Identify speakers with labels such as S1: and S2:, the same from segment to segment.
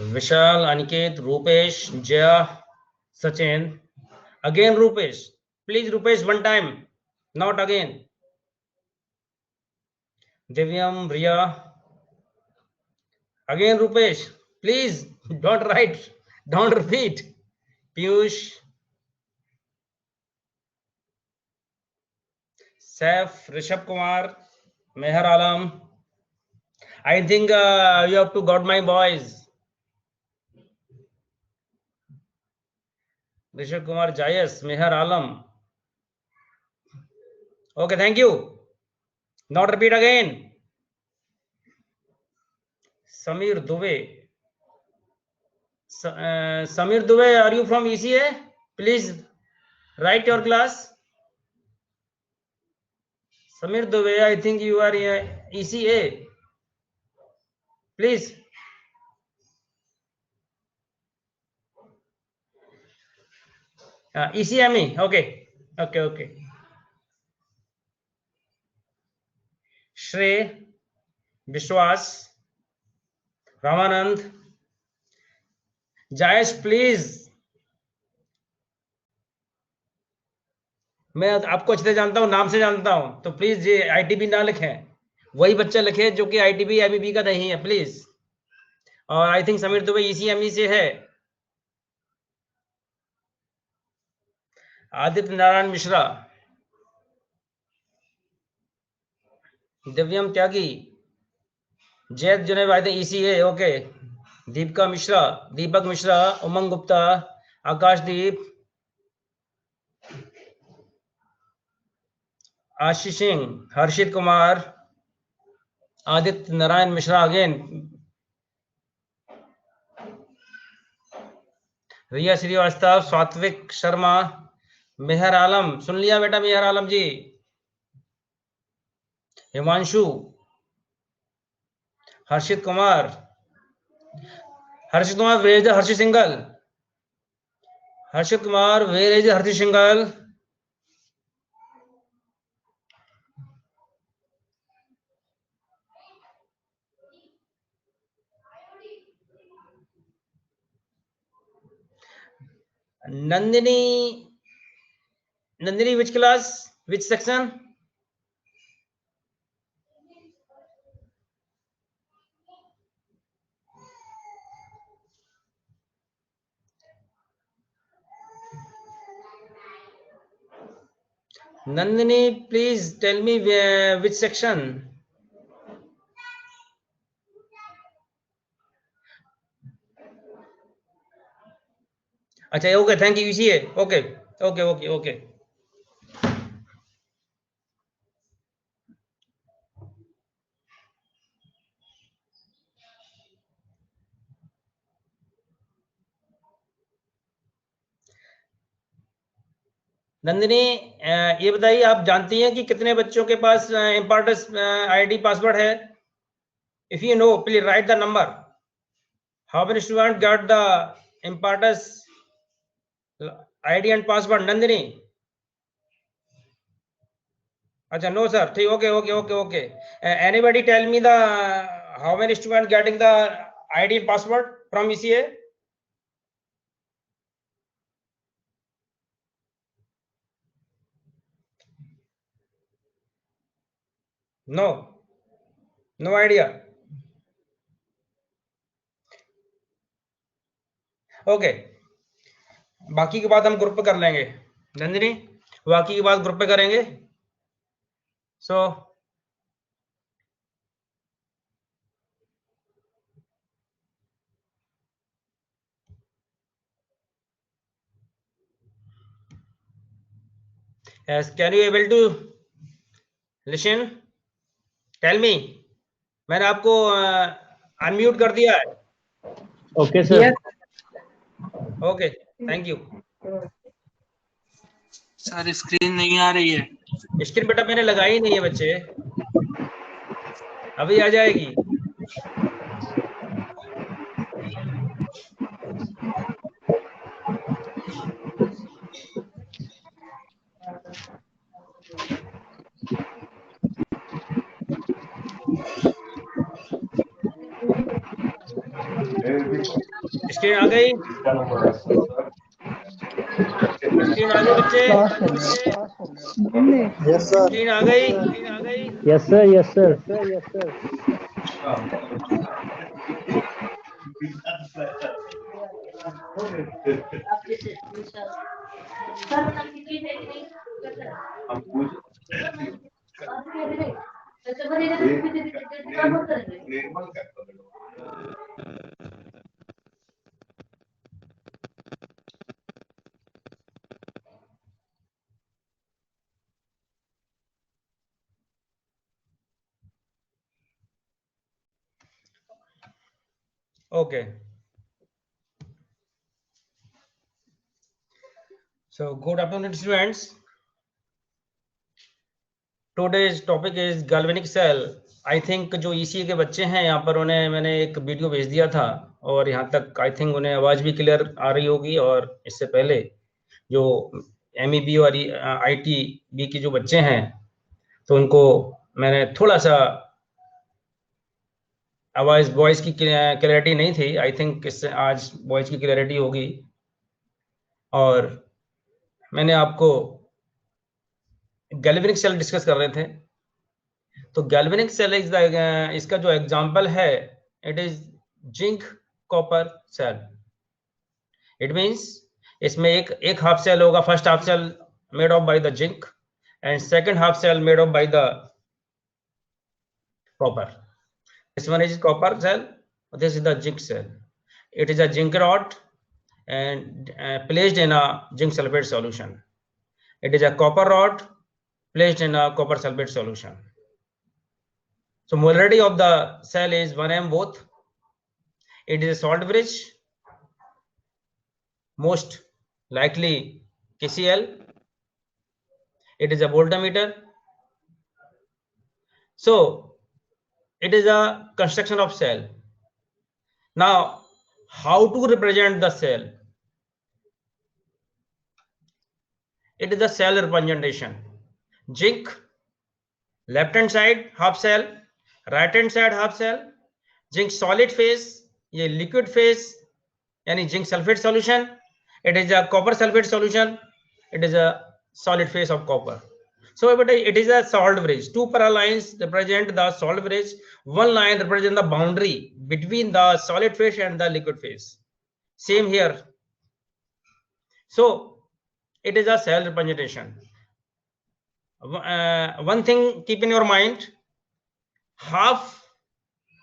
S1: Vishal, Aniket, Rupesh, Jaya, Sachin. Again, Rupesh. Please, Rupesh, one time. Not again. Divyam, Riya. Again, Rupesh. Please, don't write. Don't repeat. Piyush. Saif, Rishabh Kumar, Meher Alam. I think you have to got my boys. Rishabh Kumar, Jayas, Meher Alam. Okay, thank you. Not repeat again. Samir Dubey. Samir Dubey, are you from ECA? Please write your class. Samir Dubey, I think you are ECA. Please. ECME. Okay. Okay. Shrey, Vishwas, Ramanand, Jayesh, please. मैं आपको अच्छे से जानता हूं, नाम से जानता हूं, तो प्लीज ये आईटीबी ना लिखें. वही बच्चा लिखे जो कि आईटीबी एबीबी का नहीं है, प्लीज. और I think Sameer Dubey ECME से है. Aditya Narayan Mishra, Divyam Tyagi, Zaid Juneb, I think ECA. Okay. Deepak Mishra, Umang Gupta, Akashdeep, Ashish Singh, Harshit Kumar, Aditya Narayan Mishra again, Riya Srivastava, Satvik Sharma, Mehar Alam. सुन लिया बेटा Mehar Alam ji. Himanshu, Harshit Kumar, where is Harshit Singhal. Harshit Kumar, where is Harshit Singhal. Nandini, which class, which section? Nandini, please tell me which section. अच्छा, ओके, थैंक यू. इसी है. ओके. नंदिनी, ये बताइए, आप जानती हैं कि कितने बच्चों के पास इम्पार्टेंस आईडी पासवर्ड है? If you know, please write the number. How many student got the Impartus ID and password? Nandini. अच्छा, नो सर. ठीक. Okay. Anybody tell me the how many student getting the ID and password from ECA? No idea. Okay. बाकी की बात हम group पे कर लेंगे. नंदिनी, बाकी की बात ग्रुप पे करेंगे. So can you able to listen? Tell me. मैंने आपको अनम्यूट कर दिया है.
S2: Okay sir.
S1: Okay, thank you.
S3: Sir screen नहीं आ रही है.
S1: स्क्रीन बेटा मैंने लगाई नहीं है बच्चे, अभी आ जाएगी. स्क्रीन आ गई? स्क्रीन आ गई बच्चे?
S4: Yes sir.
S1: स्क्रीन आ गई?
S2: Yes, sir. Yes, sir.
S1: Okay. So good afternoon, students. Today's topic is galvanic cell. I think जो ECA के बच्चे हैं यहाँ पर उन्हें मैंने एक वीडियो भेज दिया था और यहाँ तक आई थिंक उन्हें आवाज भी क्लियर आ रही होगी। और इससे पहले जो MEB और ITB के जो बच्चे हैं तो उनको मैंने थोड़ा सा आवाज वॉइस की क्लैरिटी नहीं थी। आई थिंक इससे आज वॉइस की क्लैरिटी होगी। और मैंने आपको गैल्वेनिक सेल डिस्कस कर रहे थे। तो गैल्वेनिक सेल इसका जो एग्जांपल है it is zinc copper cell. It means इसमें एक हाफ सेल होगा, first half cell made of by the zinc and second half cell made of by the copper. This one is copper cell, this is the zinc cell. It is a zinc rod and placed in a zinc sulfate solution. It is a copper rod placed in a copper sulfate solution. So molarity of the cell is 1m both. It is a salt bridge, most likely KCl. It is a voltmeter. So it is a construction of cell. Now how to represent the cell? It is the cell representation. Zinc left hand side half cell, right hand side half cell. Zinc solid phase, ये liquid phase यानी zinc sulfate solution. It is a copper sulfate solution. It is a solid phase of copper. So it is a salt bridge. Two parallel lines represent the salt bridge. One line represents the boundary between the solid phase and the liquid phase. Same here. So it is a cell representation. One thing keep in your mind, half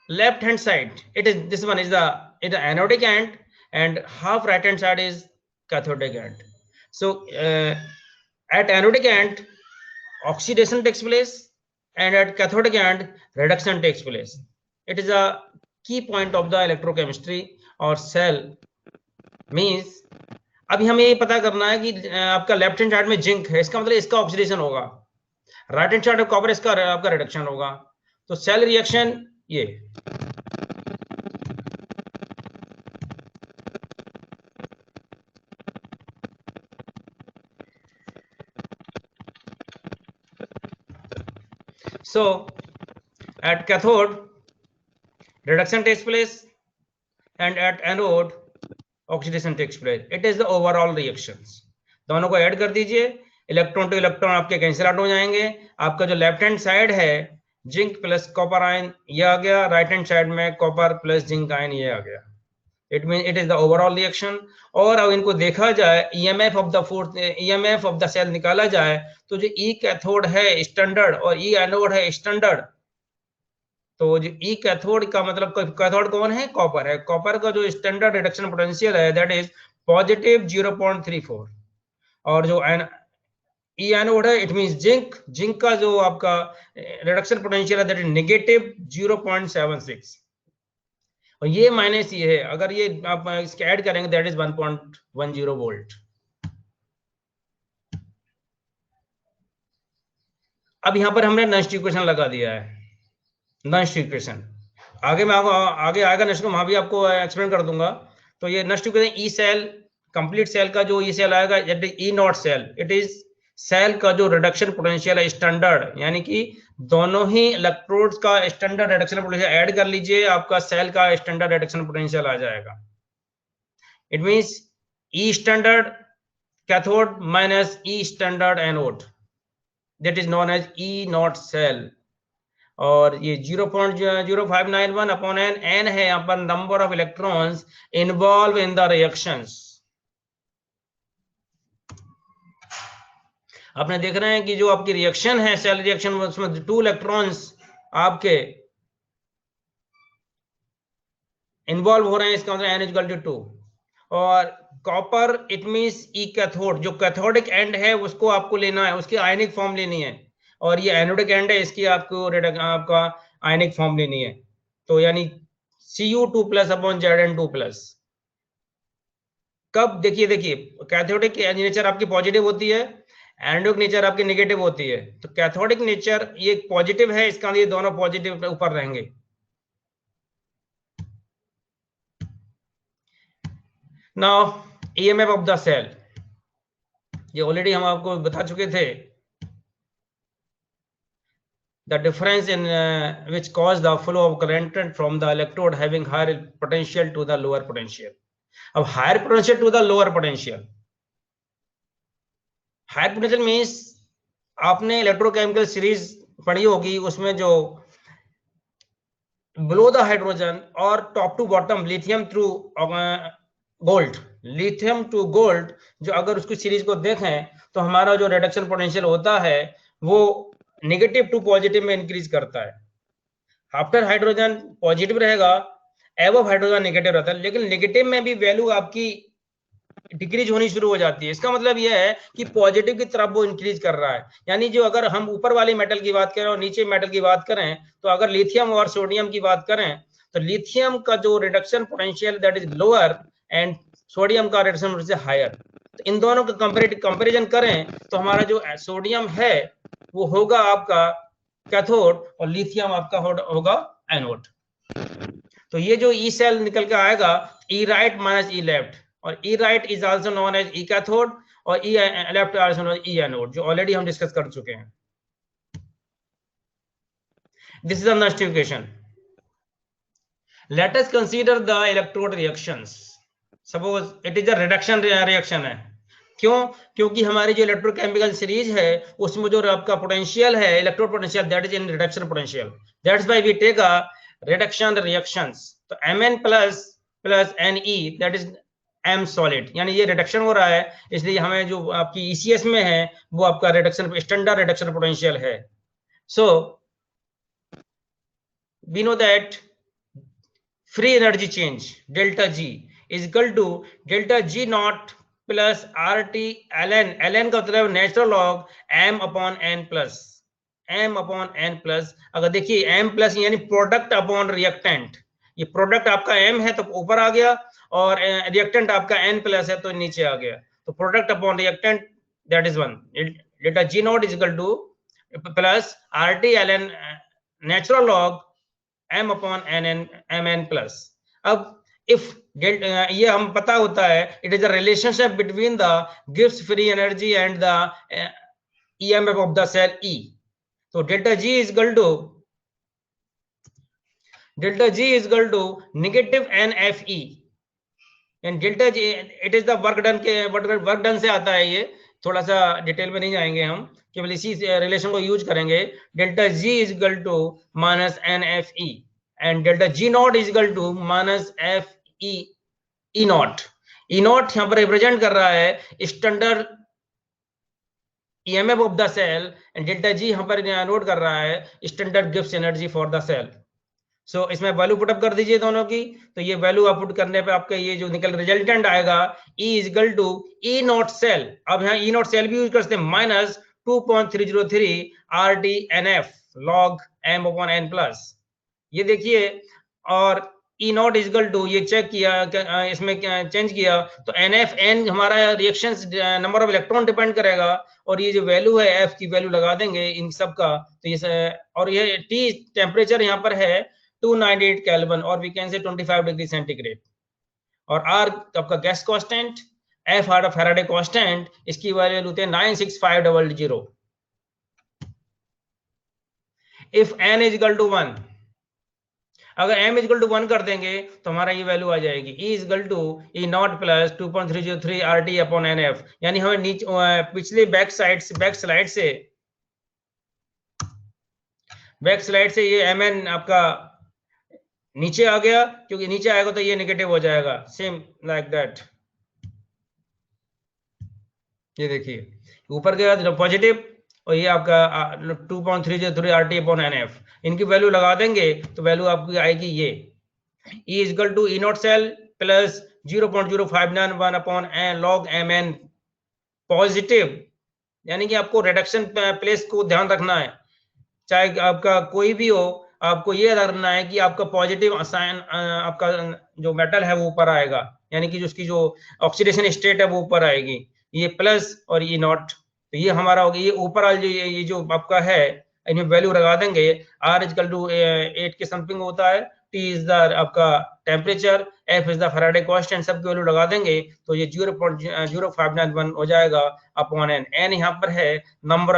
S1: left hand side, it is this one is the anodic end and half right hand side is cathodic end. So at anodic end oxidation takes place and at cathodic end reduction takes place. It is a key point of the electrochemistry or cell. means अभी हमें ये पता करना है कि आपका left hand side में zinc है, इसका मतलब इसका ऑक्सीडेशन होगा, राइट हैंड साइड में कॉपर, इसका आपका रिडक्शन होगा। तो सेल रिएक्शन ये So at cathode reduction takes place and at anode oxidation takes place. It is the overall reactions. दोनों को ऐड कर दीजिए, इलेक्ट्रॉन टू इलेक्ट्रॉन आपके कैंसिल आउट हो जाएंगे। आपका जो लेफ्ट हैंड साइड है जिंक प्लस कॉपर आयन ये आ गया, राइट हैंड साइड में कॉपर प्लस जिंक आयन ये आ गया। It mean it is the overall reaction. और अब इनको देखा जाए EMF of the fourth EMF of the cell निकाला जाए तो जो ई कैथोड है स्टैंडर्ड और ई एनोड है स्टैंडर्ड। तो जो ई कैथोड का मतलब कैथोड कौन है? कॉपर है। कॉपर का जो स्टैंडर्ड रिडक्शन पोटेंशियल है दैट इज पॉजिटिव 0.34 और जो ई एनोड है इट मींस जिंक का जो आपका रिडक्शन पोटेंशियल है दैट इज नेगेटिव 0.76 और ये माइनस ये है। अगर ये आप इसके ऐड करेंगे दैट इज 1.10 वोल्ट। अब यहां पर हमने नस्ट इक्वेशन लगा दिया है, नस्ट इक्वेशन। आगे मैं आगे आएगा नस्ट को वहां भी आपको एक्सप्लेन कर दूंगा। तो ये Nernst equation E cell complete cell का जो ई सेल आएगा E naught cell, it is cell का जो रिडक्शन पोटेंशियल है स्टैंडर्ड, यानी कि दोनों ही इलेक्ट्रोड्स का स्टैंडर्ड रिडक्शन पोटेंशियल ऐड कर लीजिए, आपका सेल का स्टैंडर्ड रिडक्शन पोटेंशियल आ जाएगा। It means E standard cathode minus E standard anode. That is known as E naught cell. और ये 0.0591 अपॉन एन, एन है यहाँ पर number of electrons involve in the reactions. आपने देख रहे हैं कि जो आपकी रिएक्शन है, सेल रिएक्शन, उसमें 2 इलेक्ट्रॉन्स आपके इन्वॉल्व हो रहे हैं, इसका मतलब एन इक्वल टू 2। और copper it means E cathode, जो कैथोडिक एंड है उसको आपको लेना है, उसकी आयनिक फॉर्म लेनी है, और ये एनोडिक एंड है, इसकी आपको आपका आयनिक फॉर्म लेनी है। तो यानी Cu2+ अपॉन Zn2+। कब? देखिए कैथोडिक नेचर आपकी पॉजिटिव होती है, एनोडिक नेचर आपकी नेगेटिव होती है। तो कैथोडिक नेचर ये पॉजिटिव है, इसका ये दोनों पॉजिटिव ऊपर रहेंगे। Now EMF of the cell, ये ऑलरेडी हम आपको बता चुके थे। The difference in which cause the flow of current from the electrode having higher potential to the lower potential. अब higher potential to the lower potential. Higher potential means आपने electrochemical series पढ़ी होगी, उसमें जो below the hydrogen और top to bottom lithium through gold, lithium to gold, जो अगर उसकी सीरीज को देखें तो हमारा जो रिडक्शन पोटेंशियल होता है वो नेगेटिव टू पॉजिटिव में इंक्रीज करता है। आफ्टर हाइड्रोजन पॉजिटिव रहेगा, एबव हाइड्रोजन नेगेटिव रहता है, लेकिन नेगेटिव में भी वैल्यू आपकी डिक्रीज होनी शुरू हो जाती है। इसका मतलब यह है कि पॉजिटिव की तरफ वो इंक्रीज कर रहा है। यानी जो अगर हम ऊपर वाले मेटल की बात करें और नीचे मेटल की बात करें, तो अगर लिथियम और सोडियम की बात करें तो लिथियम का जो reduction potential that is lower and sodium का रिडक्शन पोटेंशियल हायर। तो इन दोनों का कंपैरिजन करें तो हमारा जो सोडियम है वो होगा आपका कैथोड और लिथियम आपका होगा एनोड। तो ये जो ई सेल निकल के आएगा, E right minus E left, और E right is also known as E cathode और E left also known as E anode, जो ऑलरेडी हम डिस्कस कर चुके हैं। This is the equation. Let us consider the electrode reactions. Suppose it is a reduction reaction है। क्यों? क्योंकि हमारी जो इलेक्ट्रोकेमिकल सीरीज है उसमें जो आपका पोटेंशियल है, electrode potential, that is in reduction potential. That's why we take a reduction reactions. तो Mn plus Ne that is M solid, यानी ये रिडक्शन हो रहा है, इसलिए हमें जो आपकी ECS में है वो आपका रिडक्शन स्टैंडर्ड रिडक्शन पोटेंशियल है। So we know that free energy change delta G is equal to delta G not plus RT ln, ln का मतलब natural log M upon N plus, M upon N plus. अगर देखिए M plus यानी product upon reactant, ये product आपका M है तो ऊपर आ गया, और रिएक्टेंट आपका N प्लस है तो नीचे आ गया। तो product upon reactant that is 1, delta G not is equal to plus RT ln natural log M upon Mn plus. अब इफ ये हम पता होता है, it is a relationship between the Gibbs free energy and the EMF of the cell E। तो delta G is equal to negative NFE, and delta G it is the work done के work done से आता है। ये थोड़ा सा detail में नहीं जाएंगे हम, केवल इसी रिलेशन को यूज करेंगे। Delta G is equal to minus NFE and delta G not is equal to minus E naught. E naught यहाँ पर रिप्रेजेंट कर रहा है standard EMF of the cell, and delta G यहाँ पर नोट कर रहा है standard Gibbs energy for the cell. So इसमें वैल्यू पुटअप कर दीजिए दोनों की, तो ये वैल्यू आप पुट करने पे आपका ये जो निकल रिजल्टेंट आएगा E is equal to E not cell. अब यहाँ E नॉट सेल भी यूज कर सकते हैं, minus 2.303 RT/NF log M upon N plus. ये देखिए, और E not is equal to, ये चेक किया इसमें चेंज किया तो NF N हमारा reaction number of electron depend करेगा, और ये जो वैल्यू है F की वैल्यू लगा देंगे इन सब का। तो ये और ये T टेम्परेचर यहाँ पर है 298 केल्विन, और we can say 25 degree centigrade, और R आपका gas constant, F are Faraday constant, इसकी वैल्यू होते हैं 96500। If N is equal to 1, अगर m इक्वल टू 1 कर देंगे तो हमारा ये वैल्यू आ जाएगी E equal to E not plus 2.303 RT upon NF, यानी हमें नीचे पिछले बैक स्लाइड से ये mn आपका नीचे आ गया, क्योंकि नीचे आएगा तो ये नेगेटिव हो जाएगा, सेम लाइक दैट। ये देखिए ऊपर गया तो पॉजिटिव, और ये आपका 2.303 RT अपॉन NF, इनकी वैल्यू लगा देंगे तो वैल्यू आपकी आएगी ये E equal to E not cell plus 0.0591 upon log mn positive, यानी कि आपको रिडक्शन प्लेस को ध्यान रखना है, चाहे आपका कोई भी हो, आपको ये रखना है कि आपका पॉजिटिव साइन, आपका जो मेटल है वो ऊपर आएगा, यानी कि उसकी जो ऑक्सीडेशन स्टेट है वो ऊपर आएगी, ये प्लस और ये नॉट, तो ये हमारा हो गया। ये ऊपर वाला जो ये जो आपका है, इनमें वैल्यू लगा देंगे, R इक्वल टू 8 के समथिंग होता है, T इज द आपका temperature, F is the Faraday constant, सबकी वैल्यू लगा देंगे तो ये 0.0591 हो जाएगा अपॉन n। n यहाँ पर है number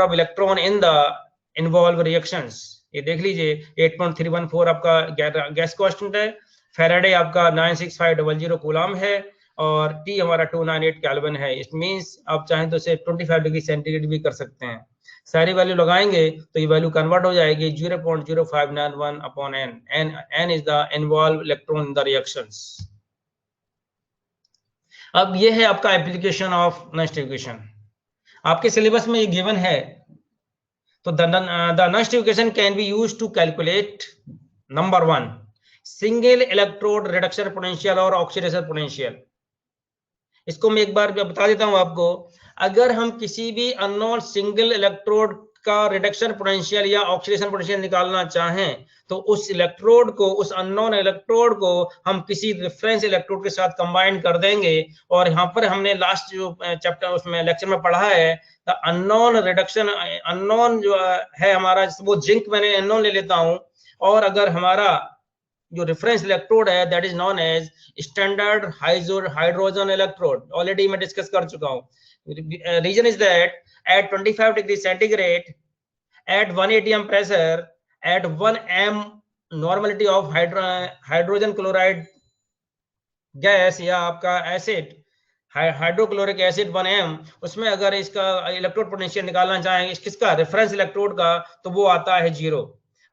S1: of electron in the involve reactions, ये देख लीजिए 8.314 आपका गैस कांस्टेंट है, फैराडे आपका 96500 कूलम है, और T हमारा 298 केल्विन है। इट मींस आप चाहें तो इसे 25 डिग्री सेंटीग्रेड भी कर सकते हैं। सारी वैल्यू लगाएंगे तो ये वैल्यू कन्वर्ट हो जाएगी 0.0591 upon n। n is the involve electron in the reactions. अब ये है आपका एप्लीकेशन ऑफ नस्ट इक्वेशन, आपके सिलेबस में ये गिवन है। तो the next equation can be used to calculate number 1 single electrode reduction potential और oxidation potential। इसको मैं एक बार बता देता हूं आपको, अगर हम किसी भी अननोन सिंगल इलेक्ट्रोड का रिडक्शन पोटेंशियल या ऑक्सीडेशन पोटेंशियल निकालना चाहें तो उस इलेक्ट्रोड को, उस अननोन इलेक्ट्रोड को हम किसी रेफरेंस इलेक्ट्रोड के साथ कंबाइन कर देंगे। और यहाँ पर हमने लास्ट जो चैप्टर उसमें लेक्चर में पढ़ा है, द अननोन रिडक्शन, अननोन जो है हमारा, वो जिंक मैंने अननोन ले लेता हूं, और अगर हमारा जो रेफरेंस इलेक्ट्रोड है that is known as standard hydrogen electrode, already मैं डिस्कस कर चुका हूं। Reason is that at 25 degree centigrade, at 1 atm pressure, at 1 m normality of hydrogen chloride gas या आपका एसिड, हाइड्रोक्लोरिक एसिड 1 m, उसमें अगर इसका इलेक्ट्रोड पोटेंशियल निकालना चाहेंगे किसका, रेफरेंस इलेक्ट्रोड का, तो वो आता है 0।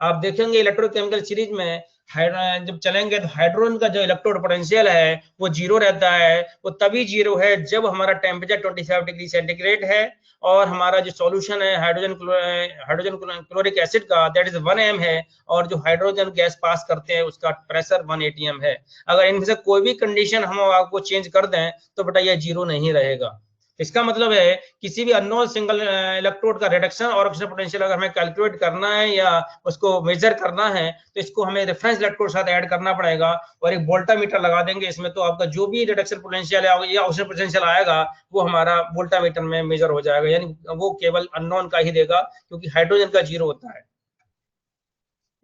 S1: आप देखेंगे इलेक्ट्रोकेमिकल सीरीज में जब चलेंगे तो हाइड्रोजन का जो इलेक्ट्रोड पोटेंशियल है वो 0 रहता है। वो तभी 0 है जब हमारा टेम्परेचर 25 डिग्री सेंटीग्रेड है और हमारा जो सॉल्यूशन है हाइड्रोजन क्लोरिक एसिड का दैट इज 1 m है, और जो हाइड्रोजन गैस पास करते हैं उसका प्रेशर 1 atm है। अगर इनमें से कोई भी कंडीशन हम आपको चेंज कर दें तो बेटा ये 0 नहीं रहेगा। इसका मतलब है किसी भी अननोन सिंगल इलेक्ट्रोड का रिडक्शन और ऑक्सीडेशन पोटेंशियल अगर हमें कैलकुलेट करना है या उसको मेजर करना है तो इसको हमें रेफरेंस इलेक्ट्रोड साथ ऐड करना पड़ेगा, और एक वोल्टामीटर लगा देंगे इसमें, तो आपका जो भी रिडक्शन पोटेंशियल या ऑक्सीडेशन पोटेंशियल आएगा वो हमारा वोल्टामीटर में मेजर हो जाएगा, यानी वो केवल अननोन का ही देगा क्योंकि हाइड्रोजन का 0 होता है।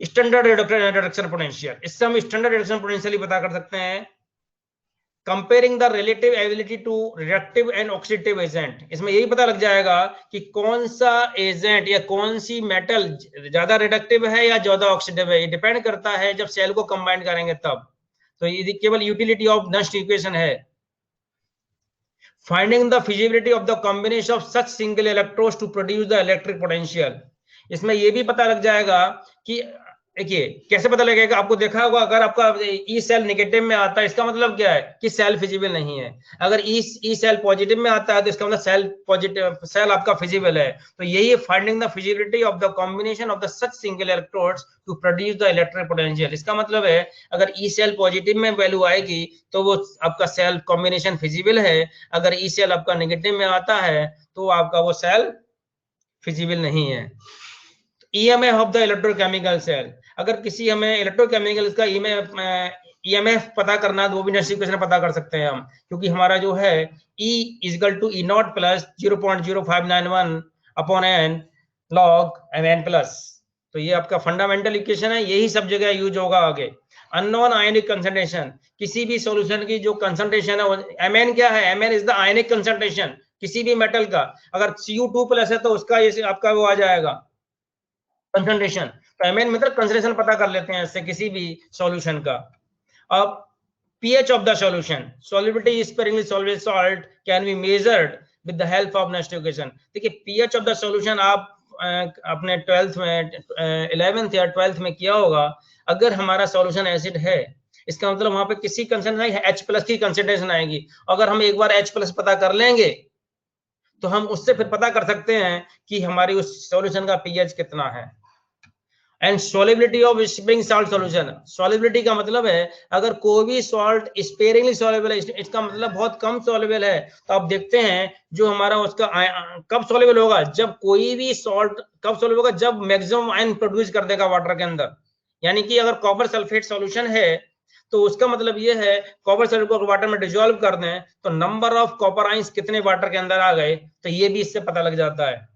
S1: स्टैंडर्ड रिडक्शन पोटेंशियल, इससे हम स्टैंडर्ड रिडक्शन पोटेंशियल ही पता कर सकते हैं। Comparing the relative ability to reductive and oxidative agent, इसमें यही पता लग जाएगा कि कौन सा एजेंट या कौन सी मेटल ज्यादा रिडक्टिव है या ज्यादा ऑक्सीडेटिव है, ये डिपेंड करता है जब सेल को कंबाइन करेंगे तब। तो ये केवल यूटिलिटी ऑफ नस्ट इक्वेशन है। Finding the feasibility of the combination of such single electrodes to produce the electric potential, इसमें यह भी पता लग जाएगा कि देखिए कैसे पता लगेगा, आपको देखा होगा अगर आपका ई सेल नेगेटिव में आता है इसका मतलब क्या है कि सेल फिजिबल नहीं है, अगर ई सेल पॉजिटिव में आता है तो इसका मतलब सेल आपका फिजिबल है। तो यही finding the feasibility of the combination of the such single electrodes to produce the electric potential. इसका मतलब है अगर ई सेल पॉजिटिव में वैल्यू आएगी तो वो आपका सेल कॉम्बिनेशन फिजिबल है, अगर ई सेल आपका नेगेटिव में आता है तो आपका वो सेल फिजिबल नहीं है। EMF of the electrochemical cell, अगर किसी हमें इलेक्ट्रोकेमिकल का EMF पता करना है तो वो भी नस्ट इक्वेशन पता कर सकते हैं हम, क्योंकि हमारा जो है E equal to E not plus 0.0591 upon n log mn प्लस। तो ये आपका फंडामेंटल इक्वेशन है, यही सब जगह यूज होगा आगे। अननोन आयनिक कंसंट्रेशन, किसी भी सॉल्यूशन की जो कंसंट्रेशन है, mn क्या है, mn is the ionic concentration किसी भी मेटल का। अगर Cu2 प्लस है तो उसका ये आपका वो आ जाएगा कंसंट्रेशन, पैमेन मतलब कंसंट्रेशन पता कर लेते हैं इससे किसी भी सॉल्यूशन का। अब pH of the solution, solubility is sparingly soluble salt can be measured with the help of next equation। देखिए pH of the solution आप अपने 12th में 11th या 12th में किया होगा। अगर हमारा सॉल्यूशन एसिड है, इसका मतलब वहां पे किसी कंसंट्रेशन है H+ की कंसंट्रेशन आएगी। अगर हम एक बार H+ पता कर लेंगे तो हम उससे फिर पता कर सकते हैं कि हमारी उस सॉल्यूशन का pH कितना है। And solubility of spring salt solution, solubility का मतलब है अगर कोई भी सॉल्ट स्पेरिंगली सॉल्युबल है, इसका मतलब बहुत कम सॉल्युबल है, तो आप देखते हैं जो हमारा उसका कब सॉल्युबल होगा, जब कोई भी सॉल्ट कब सॉल्युबल होगा, जब मैक्सिमम आयन प्रोड्यूस कर देगा वाटर के अंदर। यानी कि अगर कॉपर सल्फेट सॉल्यूशन है तो उसका मतलब ये है कॉपर सल्फेट को वाटर में डिसॉल्व कर दें तो नंबर ऑफ कॉपर आयंस कितने वाटर के अंदर आ गए, तो ये भी इससे पता लग जाता है।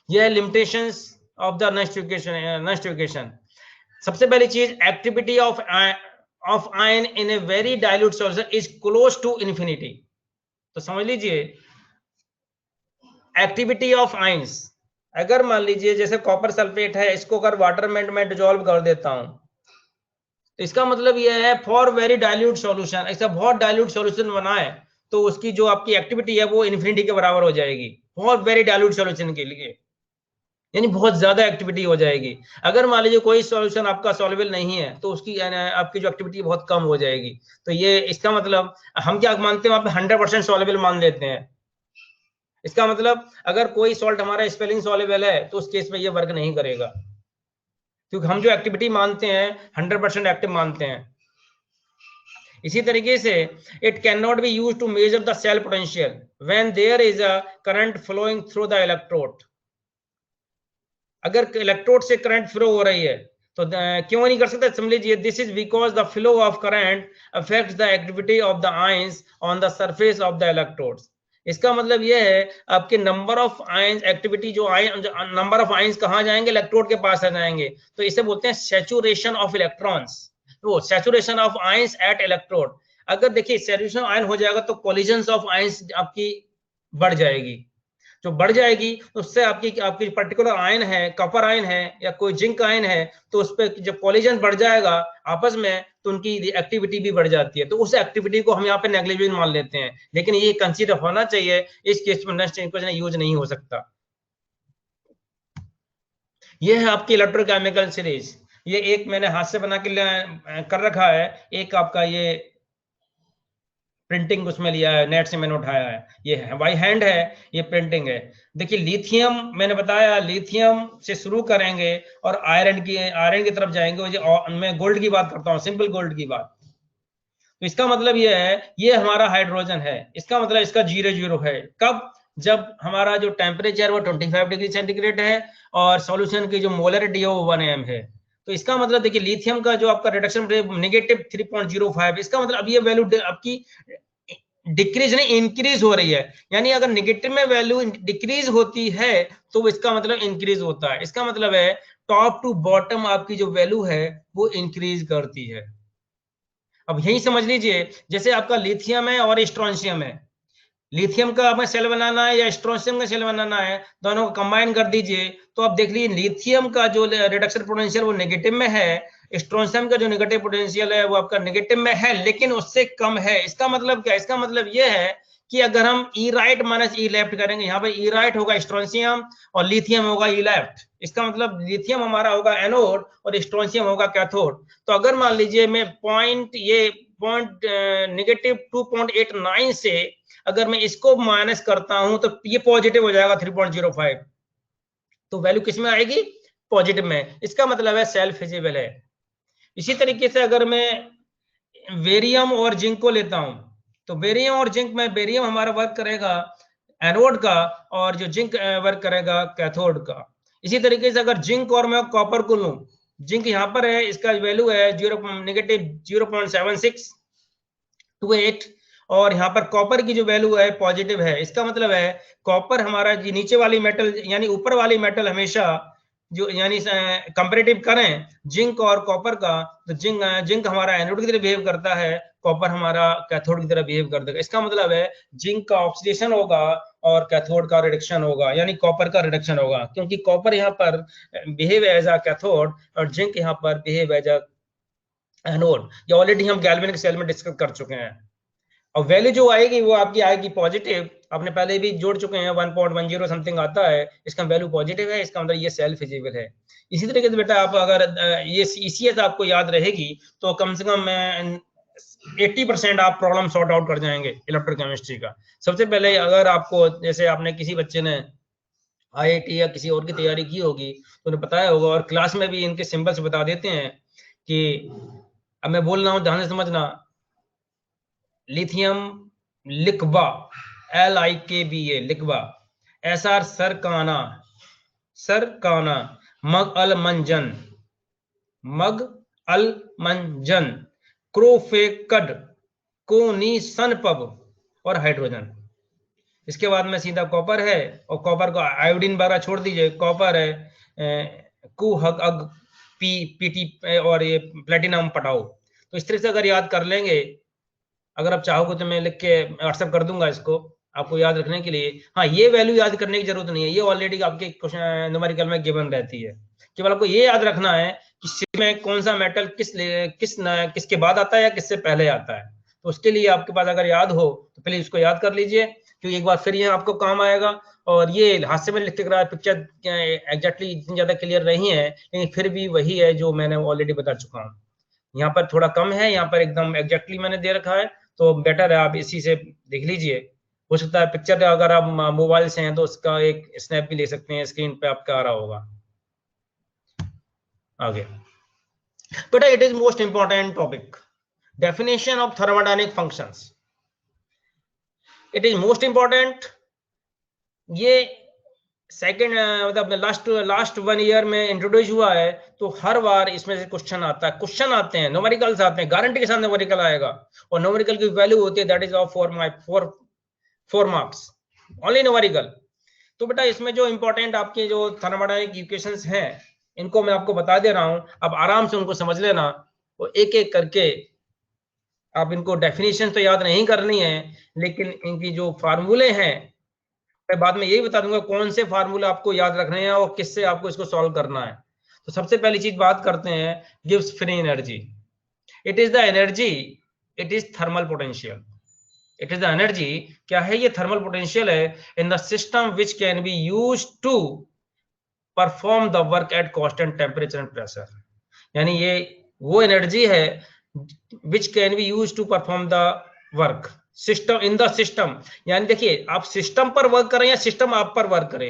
S1: यह limitations of the next equation। सबसे पहली चीज, activity of ion in a very dilute solution is close to infinity. तो समझ लीजिए एक्टिविटी ऑफ आयंस, अगर मान लीजिए जैसे कॉपर सल्फेट है, इसको अगर वाटर में डिसॉल्व कर देता हूं तो इसका मतलब यह है फॉर वेरी डाइल्यूट सॉल्यूशन, ऐसा बहुत डाइल्यूट सॉल्यूशन बनाए तो उसकी जो आपकी एक्टिविटी है वो इन्फिनिटी के बराबर हो जाएगी फॉर वेरी डाइल्यूट सॉल्यूशन के लिए, यानी बहुत ज्यादा एक्टिविटी हो जाएगी। अगर मान लीजिए कोई सॉल्यूशन आपका सॉल्युबल नहीं है तो उसकी आपकी जो एक्टिविटी बहुत कम हो जाएगी। तो ये इसका मतलब हम क्या मानते हैं, वहां पे 100% सॉल्युबल मान लेते हैं। इसका मतलब अगर कोई सॉल्ट हमारा स्पेलिंग सॉल्युबल है तो उस केस में ये वर्क नहीं करेगा, क्योंकि हम जो एक्टिविटी मानते हैं 100% एक्टिव मानते हैं। इसी तरीके से it can not be used to measure the cell potential when there is a current flowing through the electrode. अगर इलेक्ट्रोड से करंट फ्लो हो रही है तो क्यों नहीं कर सकते, समझ लीजिए this is because the flow of current affects the activity of the ions on the surface of the electrodes. इसका मतलब यह है आपके नंबर ऑफ आयंस एक्टिविटी जो नंबर ऑफ आयंस कहां जाएंगे, इलेक्ट्रोड के पास आ जाएंगे, तो इसे बोलते हैं सैचुरेशन ऑफ इलेक्ट्रॉन्स, वो saturation of ions at electrode. अगर देखिए सैचुरेशन आयन हो जाएगा तो कोलिजन्स ऑफ आयंस आपकी बढ़ जाएगी, जो बढ़ जाएगी तो उससे आपकी पर्टिकुलर आयन है, कॉपर आयन है या कोई जिंक आयन है, तो उस पर जब कोलिजन बढ़ जाएगा आपस में तो उनकी एक्टिविटी भी बढ़ जाती है। तो उस एक्टिविटी को हम यहाँ पे नेग्लिजिबल मान लेते हैं, लेकिन ये कंसीडर होना चाहिए, इस केस में नेक्स्ट इक्वेशन यूज नहीं हो सकता। ये है आपकी इलेक्ट्रोकेमिकल सीरीज, ये एक मैंने हाथ से बना के कर रखा है, एक आपका ये प्रिंटिंग उसमें लिया है, नेट से मैंने उठाया है, ये है बाई हैंड है, ये प्रिंटिंग है। देखिए लिथियम मैंने बताया, लिथियम से शुरू करेंगे और आयरन की तरफ जाएंगे। मैं गोल्ड की बात करता हूँ, सिंपल गोल्ड की बात। तो इसका मतलब ये है, ये हमारा हाइड्रोजन है, इसका मतलब इसका 0 है। कब, जब हमारा जो टेम्परेचर वो 25 डिग्री सेंटीग्रेड है और सॉल्यूशन की जो मोलरिटी है वो 1 m है। तो इसका मतलब देखिए लिथियम का जो आपका रिडक्शन नेगेटिव 3.05, इसका मतलब अब ये वैल्यू आपकी डिक्रीज नहीं इंक्रीज हो रही है, यानी अगर नेगेटिव में वैल्यू डिक्रीज होती है तो इसका मतलब इंक्रीज होता है। इसका मतलब है टॉप टू बॉटम आपकी जो वैल्यू है वो इंक्रीज करती है। अब यही समझ लीजिए जैसे आपका लिथियम है और स्ट्रोंशियम है, लिथियम का हमें सेल बनाना है या स्ट्रोंशियम का सेल बनाना है, दोनों को कंबाइन कर दीजिए तो आप देख लीजिए लिथियम का जो रिडक्शन पोटेंशियल वो नेगेटिव में है, स्ट्रोंशियम का जो नेगेटिव पोटेंशियल है वो आपका नेगेटिव में है लेकिन उससे कम है। इसका मतलब क्या, इसका मतलब ये है कि अगर हम ई राइट माइनस ई लेफ्ट करेंगे, यहाँ पे ई राइट होगा स्ट्रोंशियम और लिथियम होगा ई लेफ्ट। इसका मतलब लिथियम हमारा होगा एनोड और स्ट्रोंशियम होगा कैथोड। तो अगर मान लीजिए मैं पॉइंट नेगेटिव 2.89 से अगर मैं इसको माइनस करता हूं तो ये पॉजिटिव हो जाएगा 3.05, तो वैल्यू किस में आएगी, पॉजिटिव में। इसका मतलब है सेल्फ फिजिबल है। इसी तरीके से अगर मैं बेरियम और जिंक को लेता हूं तो बेरियम और जिंक में बेरियम हमारा वर्क करेगा एनोड का और जो जिंक वर्क करेगा कैथोड का। इसी तरीके से अगर जिंक और मैं कॉपर को लूं, जिंक यहाँ पर है, इसका वैल्यू है नेगेटिव 0.7628 और यहाँ पर कॉपर की जो वैल्यू है पॉजिटिव है। इसका मतलब है कॉपर हमारा नीचे वाली मेटल यानी ऊपर वाली मेटल हमेशा जो यानी कंपैरेटिव करें जिंक और कॉपर का, तो जिंक हमारा एनोड की तरह बिहेव करता है, कॉपर हमारा कैथोड की तरह बिहेव कर देगा। इसका मतलब है जिंक का ऑक्सीडेशन होगा और कैथोड का रिडक्शन होगा, यानी कॉपर का रिडक्शन होगा, क्योंकि कॉपर यहाँ पर बिहेव एज अ कैथोड और जिंक यहाँ पर बिहेव एज अ एनोड। ये ऑलरेडी हम गैल्वेनिक सेल में डिस्कस कर चुके हैं। और वैल्यू जो आएगी वो आपकी आएगी पॉजिटिव, आपने पहले भी जोड़ चुके हैं 1.10 समथिंग आता है, इसका वैल्यू पॉजिटिव है, इसका मतलब ये सेल फिजिबल है। इसी तरीके से बेटा आप अगर ये ECS आपको याद रहेगी तो कम से कम 80% आप प्रॉब्लम सॉर्ट आउट कर जाएंगे इलेक्ट्रोकेमिस्ट्री का। सबसे पहले अगर आपको, जैसे आपने किसी बच्चे ने IIT या किसी और की तैयारी की होगी तो उन्हें बताया होगा, और क्लास में भी इनके सिंबल्स बता देते हैं कि, अब मैं बोल रहा हूँ ध्यान से समझना, लिथियम लिकबा LIKBA लिकबा, SR सरकाना सरकाना, मग अल मंजन, क्रोफेकड, कोनीसनपब और हाइड्रोजन। इसके बाद में सीधा कॉपर है, और कॉपर को आयोडीन वगैरह छोड़ दीजिए, कॉपर है कुहग PT और ये प्लेटिनम पटाओ। तो इस तरह से अगर याद कर लेंगे, अगर आप चाहोगे तो मैं लिख के व्हाट्सएप कर दूंगा इसको आपको याद रखने के लिए। हाँ, ये वैल्यू याद करने की जरूरत नहीं है, ये ऑलरेडी आपके क्वेश्चन न्यूमेरिकल में गिवन रहती है। केवल आपको ये याद रखना है कि सिर में कौन सा मेटल किसके बाद आता है या किससे पहले आता है। तो उसके लिए आपके पास अगर याद हो तो प्लीज उसको याद कर लीजिए, क्योंकि एक बार फिर ये आपको काम आएगा। और ये हाथ से में लिख के करा पिक्चर एग्जैक्टली इतनी ज्यादा क्लियर नहीं है, लेकिन फिर भी वही है जो मैंने ऑलरेडी बता चुका हूँ। यहाँ पर थोड़ा कम है, यहाँ पर एकदम एग्जैक्टली मैंने दे रखा है, तो बेटर है आप इसी से देख लीजिए। हो सकता है पिक्चर अगर आप मोबाइल से हैं तो उसका एक स्नैप भी ले सकते हैं, स्क्रीन पे आपका आ रहा होगा आगे। बेटा it is most important topic, definition of thermodynamic functions. It is most important. ये सेकेंड मतलब लास्ट 1 ईयर में इंट्रोड्यूस हुआ है, तो हर बार इसमें से क्वेश्चन आता है, क्वेश्चन आते हैं, न्यूमेरिकल्स आते हैं, गारंटी के साथ न्यूमेरिकल आएगा। और न्यूमेरिकल की वैल्यू होती है that is of 4 marks only numerical. तो बेटा इसमें जो इंपॉर्टेंट आपके जो थर्मोडायनेमिक इक्वेशंस हैं, इनको मैं आपको बता दे रहा हूं, अब आराम से उनको समझ लेना, और एक एक करके आप इनको डेफिनेशन तो याद नहीं करनी है, लेकिन इनकी जो फार्मूले हैं मैं बाद में यही बता दूंगा कौन से फार्मूला आपको याद रखने हैं और किससे आपको इसको सॉल्व करना है। तो सबसे पहली चीज बात करते हैं, गिव्स free energy. It is the energy, it is thermal potential. It is the energy, क्या है ये? थर्मल पोटेंशियल है in the system which can be use to perform the work at constant temperature and pressure. यानी ये वो energy है which can be use to perform the work system in the system. यानी देखिए, आप system पर work करें या सिस्टम आप पर वर्क करे,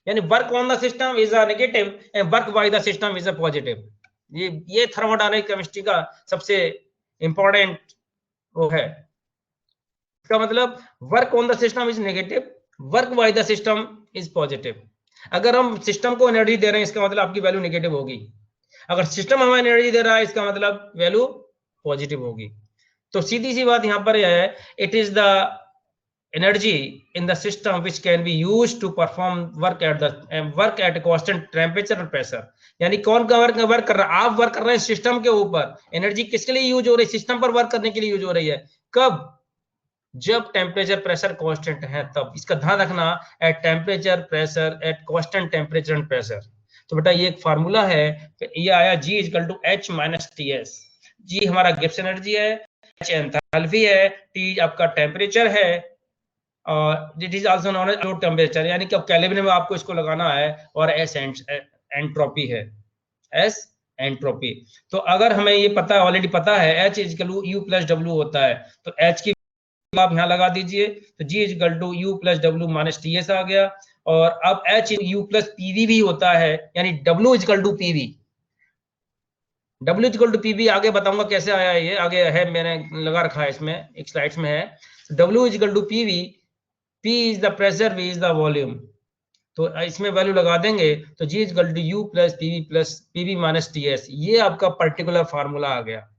S1: यानी work on the system is a negative and work by the system is a positive. ये थर्मोडायनेमिक केमिस्ट्री का सबसे इंपॉर्टेंट वो है। इसका मतलब work on the system is negative, work by the system is positive. अगर हम सिस्टम को एनर्जी दे रहे हैं, इसका मतलब आपकी वैल्यू नेगेटिव होगी। अगर सिस्टम हमें एनर्जी दे रहा है, इसका मतलब वैल्यू पॉजिटिव होगी। तो सीधी सी बात यहां पर है, it is the energy in the system which can be use to perform work at constant temperature and pressure. यानी कौन का वर्क कर रहा है? आप वर्क कर रहे हैं सिस्टम के ऊपर। एनर्जी किसके लिए यूज हो रही है? सिस्टम पर वर्क करने के लिए यूज हो रही है। कब? जब टेम्परेचर प्रेशर कांस्टेंट है तब। इसका ध्यान रखना, at temperature pressure, at constant temperature and pressure. तो बेटा ये एक फार्मूला है, ये आया G equal to H minus TS। G हमारा गिब्स एनर्जी है, H एंथैल्पी है, T आपका टेम्परेचर है, और it is also known as absolute temperature, यानी कि अब केल्विन में आपको इसको लगाना है, और S एंट्रोपी है, S एंट्रोपी। तो अगर हमें ये पता है, ऑलरेडी पता है, H equal to U plus W होता है, तो H की आप यहां लगा दीजिए, तो G equal to U plus W minus TS आ गया। और अब H U प्लस PV भी होता है, यानी W equal to PV। W equal to PV आगे बताऊंगा कैसे आया है, ये आगे है, मैंने लगा रखा है इसमें, एक स्लाइड्स में है। W equal to PV, P is the pressure, V is the volume. तो इसमें वैल्यू लगा देंगे, तो G equal to U plus PV minus TS। ये आपका पर्टिकुलर फार्मूला आ गया।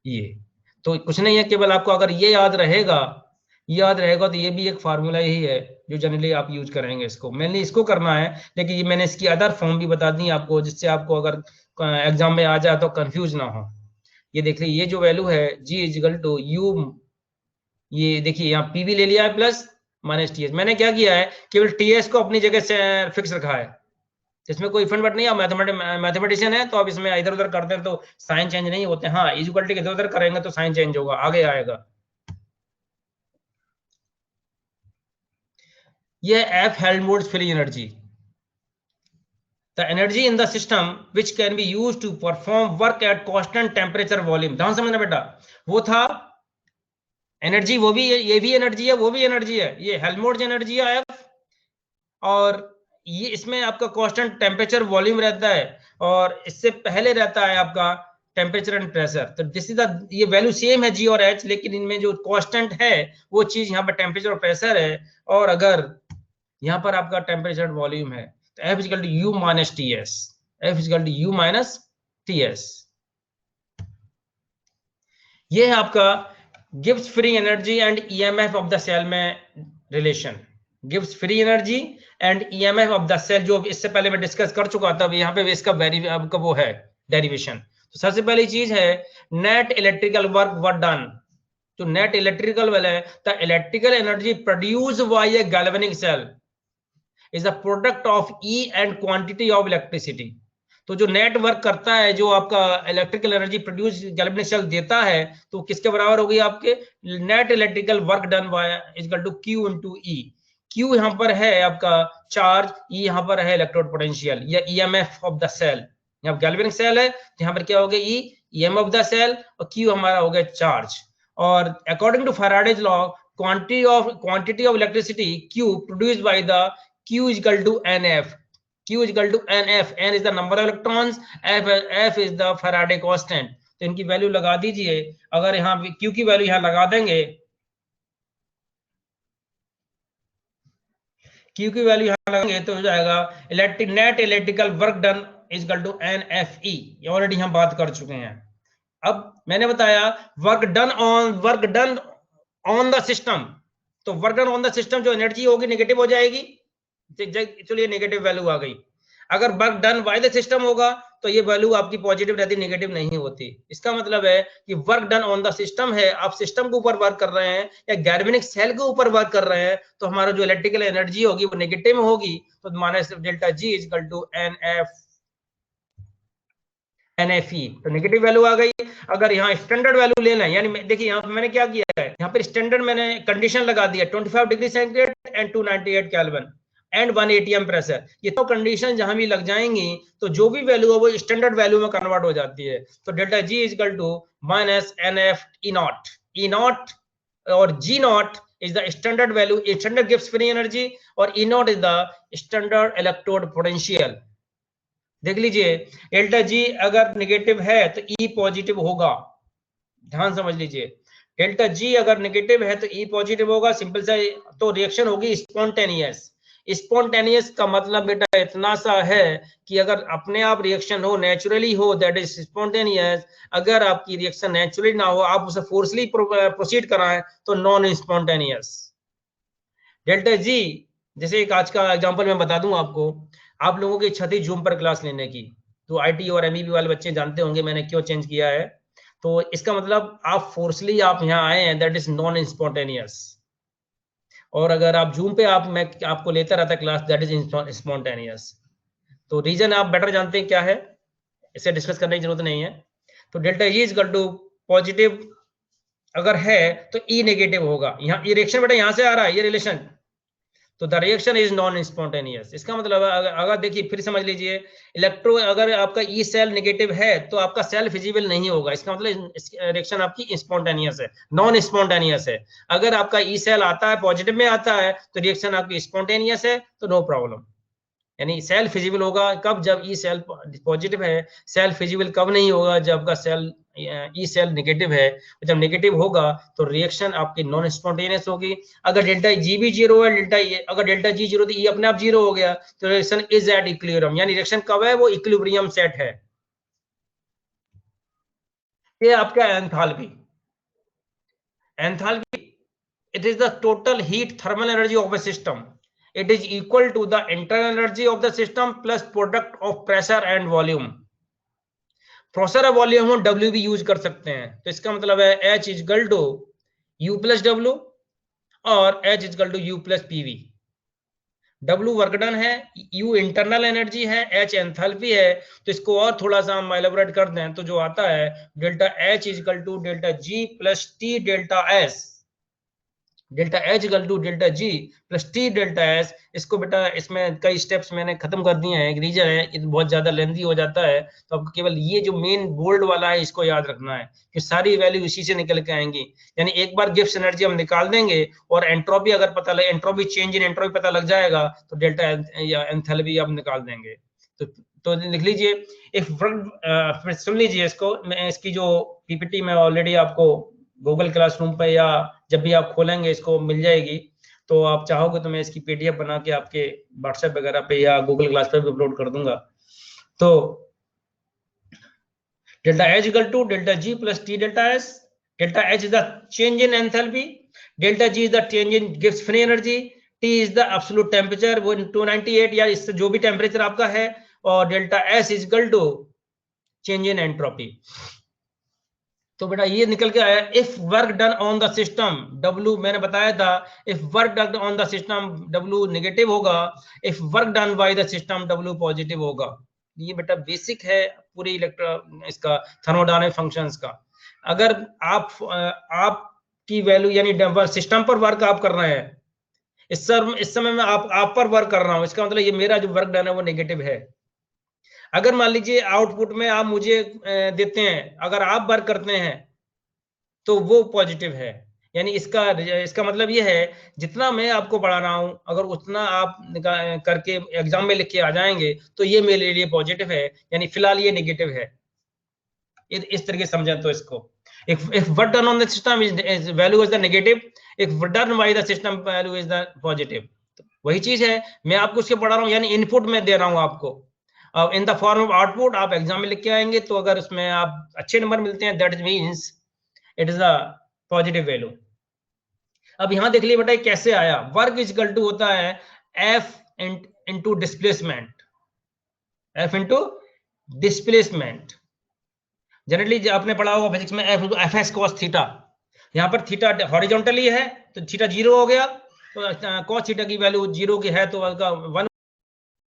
S1: ये तो कुछ नहीं है, केवल आपको अगर ये याद रहेगा तो ये भी एक फार्मूला ही है जो जनरली आप यूज करेंगे। इसको मैंने इसको करना है, लेकिन ये मैंने इसकी अदर फॉर्म भी बता दी आपको, जिससे आपको अगर एग्जाम में आ जाए तो कंफ्यूज ना हो। ये देख रही ये जो वैल्यू है G इजिकल टू U, ये देखिए यहाँ P भी ले लिया है प्लस माइनस TS। मैंने क्या किया है, केवल TS को अपनी जगह से फिक्स रखा है, इसमें कोई इफेक्ट बट नहीं। आप मैथमेटिशियन है तो आप इसमें इधर उधर करते हैं तो साइन चेंज नहीं होते। हाँ, इक्वलिटी इधर उधर करेंगे तो साइन चेंज होगा, आगे आएगा। ये F Helmholtz free energy, the energy in the system which can be used to perform work at constant temperature volume। ध्यान समझना बेटा, वो था एनर्जी, वो भी ये भी एनर्जी है, वो भी एनर्जी है, ये हेल्महोल्ट्ज एनर्जी है F, और ये इसमें आपका कांस्टेंट टेम्परेचर वॉल्यूम रहता है, और इससे पहले रहता है आपका टेम्परेचर एंड प्रेशर। तो दिस इज द, ये वैल्यू सेम है G और H, लेकिन इनमें जो कांस्टेंट है वो चीज यहाँ पर टेम्परेचर और प्रेशर है, और अगर यहाँ पर आपका टेम्परेचर वॉल्यूम है तो F equal to U minus TS, F equal to U minus TS। ये है आपका Gibbs free energy and EMF of the cell में रिलेशन। Gibbs free energy and EMF of the cell, जो इससे पहले मैं डिस्कस कर चुका था, यहाँ पे इसका आपका वो है डेरिवेशन। तो सबसे पहली चीज है नेट इलेक्ट्रिकल वर्क डन। जो नेट इलेक्ट्रिकल वाला है, the electrical energy produce by a galvanic cell is the product of E and quantity of electricity. तो जो नेट वर्क करता है, जो आपका electrical energy produce galvanic cell देता है, तो किसके बराबर होगी आपके net electrical work done by equal to Q into E। Q यहाँ पर है आपका चार्ज, E यहाँ पर है इलेक्ट्रोड पोटेंशियल या EMF ऑफ द सेल। यहाँ गैल्वेनिक सेल है तो यहाँ पर क्या हो गया, E EMF of the cell, और Q हमारा हो गया चार्ज। और according to Faraday's law, quantity of electricity Q produced by the Q is equal to NF. Q is equal to NF. N is the number of electrons. F is the Faraday constant. तो इनकी value लगा दीजिए। अगर यहाँ Q की value यहाँ लगा देंगे, Q की वैल्यू यहाँ लगाएंगे तो हो जाएगा net electrical work done is equal to NFE। ये ऑलरेडी हम बात कर चुके हैं। अब मैंने बताया work done on the system. तो work done on the system जो एनर्जी होगी नेगेटिव हो जाएगी। चलिए नेगेटिव वैल्यू आ गई। अगर work done by the system होगा तो ये वैल्यू आपकी पॉजिटिव रहती, नेगेटिव नहीं होती। इसका मतलब है कि work done on the system है, आप सिस्टम के ऊपर वर्क कर रहे हैं या गैल्वेनिक सेल के ऊपर वर्क कर रहे हैं, तो हमारा जो इलेक्ट्रिकल एनर्जी होगी वो नेगेटिव में होगी। तो minus delta G is equal to NFE। तो नेगेटिव वैल्यू आ गई। अगर यहाँ स्टैंडर्ड वैल्यू लेना है, यानी देखिए यहाँ मैंने क्या किया है, यहाँ पर स्टैंडर्ड मैंने कंडीशन लगा दिया 25 degree centigrade and 298 kelvin and 1 atm pressure. ये तो कंडीशन जहां भी लग जाएंगी तो जो भी वैल्यू है वो स्टैंडर्ड वैल्यू में कन्वर्ट हो जाती है। तो delta G is equal to minus NF E not, और G not is the standard value, standard Gibbs free energy, और E not is the standard electrode potential. देख लीजिए, डेल्टा G अगर नेगेटिव है तो E पॉजिटिव होगा। ध्यान समझ लीजिए, डेल्टा G अगर नेगेटिव है तो E पॉजिटिव होगा। सिंपल सा, तो रिएक्शन होगी स्पॉन्टेनियस। स्पॉन्टेनियस का मतलब बेटा इतना सा है कि अगर अपने आप रिएक्शन हो, नेचुरली हो, दैट इज स्पॉन्टेनियस। अगर आपकी रिएक्शन नेचुरली ना हो, आप उसे फोर्सली प्रोसीड कराएं तो नॉन स्पॉन्टेनियस। डेल्टा G, जैसे एक आज का एग्जांपल मैं बता दूं आपको, आप लोगों की इच्छा थी जूम पर क्लास लेने की, तो IT और MEB वाले बच्चे जानते होंगे मैंने क्यों चेंज किया है। तो इसका मतलब आप फोर्सली आप यहाँ आए हैं, दैट इज नॉन स्पॉन्टेनियस। और अगर आप जूम पे मैं आपको लेता रहता क्लास, दैट इज स्पॉन्टेनियस। तो रीजन आप बेटर जानते हैं क्या है, इसे डिस्कस करने की जरूरत नहीं है। तो delta G is equal to positive अगर है तो E नेगेटिव होगा। यहाँ ये रिएक्शन बेटा यहाँ से आ रहा है, ये रिलेशन, तो the reaction is non spontaneous. इसका मतलब अगर देखिए फिर समझ लीजिए, अगर आपका E सेल नेगेटिव है तो आपका सेल फिजिबल नहीं होगा। इसका मतलब रिएक्शन आपकी स्पॉन्टेनियस है, नॉन स्पॉन्टेनियस है। अगर आपका E सेल आता है, पॉजिटिव में आता है, तो रिएक्शन आपकी स्पॉन्टेनियस है, तो नो प्रॉब्लम। यानी सेल फिजिबल होगा कब, जब E सेल पॉजिटिव है। सेल फिजिबल कब नहीं होगा, जब आपका सेल E सेल नेगेटिव है। जब नेगेटिव होगा तो रिएक्शन आपकी नॉन स्पॉन्टेनियस होगी। अगर डेल्टा G भी 0 है, अगर डेल्टा G 0 तो E अपने आप 0 हो गया, तो रिएक्शन इज एट इक्विलिब्रियम। यानी रिएक्शन कब है, वो इक्विलिब्रियम सेट है। ये आपका enthalpy it is the total heat thermal energy of A system. It is equal to the internal energy of the system plus product of pressure and volume. Pressure volume हम W भी use कर सकते हैं। तो इसका मतलब है H equal to U plus W और H equal to U plus PV। W work done है, U इंटरनल एनर्जी है, H एंथैल्पी है। तो इसको और थोड़ा सा हम एलाबोरेट कर दें तो जो आता है delta H equal to delta G plus T delta S। Delta H equal to delta G plus T delta S। इसको बेटा इसमें कई स्टेप्स मैंने खत्म कर दिए हैं, एक रीजन है, ये बहुत ज्यादा लेंथी हो जाता है, तो आपको केवल ये जो मेन बोल्ड वाला है इसको याद रखना है कि सारी वैल्यू इसी से निकल के आएंगी। यानी एक बार गिब्स एनर्जी हम निकाल देंगे और एंट्रोपी अगर पता लगे, एंट्रोपी चेंज इन एंट्रोपी पता लग जाएगा तो डेल्टा या एंथैल्पी आप निकाल देंगे। तो लिख लीजिए, इफ सुन लीजिए इसको, मैं इसकी जो पीपीटी में ऑलरेडी आपको गूगल क्लासरूम पे या जब भी आप खोलेंगे इसको मिल जाएगी। तो आप चाहोगे तो मैं इसकी पीडीएफ बना के आपके व्हाट्सएप वगैरह पे या गूगल क्लास पे भी अपलोड कर दूंगा। तो delta H equal to delta G plus T delta S। Delta H is the change in enthalpy, delta G is the change in Gibbs free energy, T is the absolute temperature 298 या इससे जो भी temperature आपका है, और delta S is equal to change in entropy. तो बेटा ये निकल के आया, if work done on the system W, मैंने बताया था if work done on the system W negative होगा, if work done by the system W positive होगा। ये बेटा बेसिक है पूरे इसका थर्मोडायनामिक फंक्शंस का। अगर आप की वैल्यू यानी सिस्टम पर वर्क आप कर रहे हैं, इस समय में आप पर वर्क कर रहा हूं, इसका मतलब ये मेरा जो वर्क डन है वो नेगेटिव है। अगर मान लीजिए आउटपुट में आप मुझे देते हैं, अगर आप वर्क करते हैं तो वो पॉजिटिव है। यानी इसका मतलब ये है जितना मैं आपको पढ़ा रहा हूं अगर उतना आप करके एग्जाम में लिख के आ जाएंगे तो ये मेरे लिए पॉजिटिव है, यानी फिलहाल ये नेगेटिव है। इस तरीके समझें तो इसको, if work done on the system is value is the negative, if done by the system value is the positive। तो वही चीज है, मैं आपको उसके पढ़ा रहा हूँ, यानी इनपुट में दे रहा हूँ आपको, in the form of output आप एग्जाम में लिख के आएंगे। तो अगर उसमें आप अच्छे नंबर मिलते हैं that means it is a positive value. अब यहां देख लिए बेटा कैसे आया, वर्क इज इक्वल टू होता है F into displacement, F into displacement. Generally आपने पढ़ा होगा फिजिक्स में एफ एस कॉस थीटा, यहाँ पर थीटा हॉरिजॉन्टली है तो थीटा 0 हो गया, तो कॉस थीटा की वैल्यू 0 की है तो 1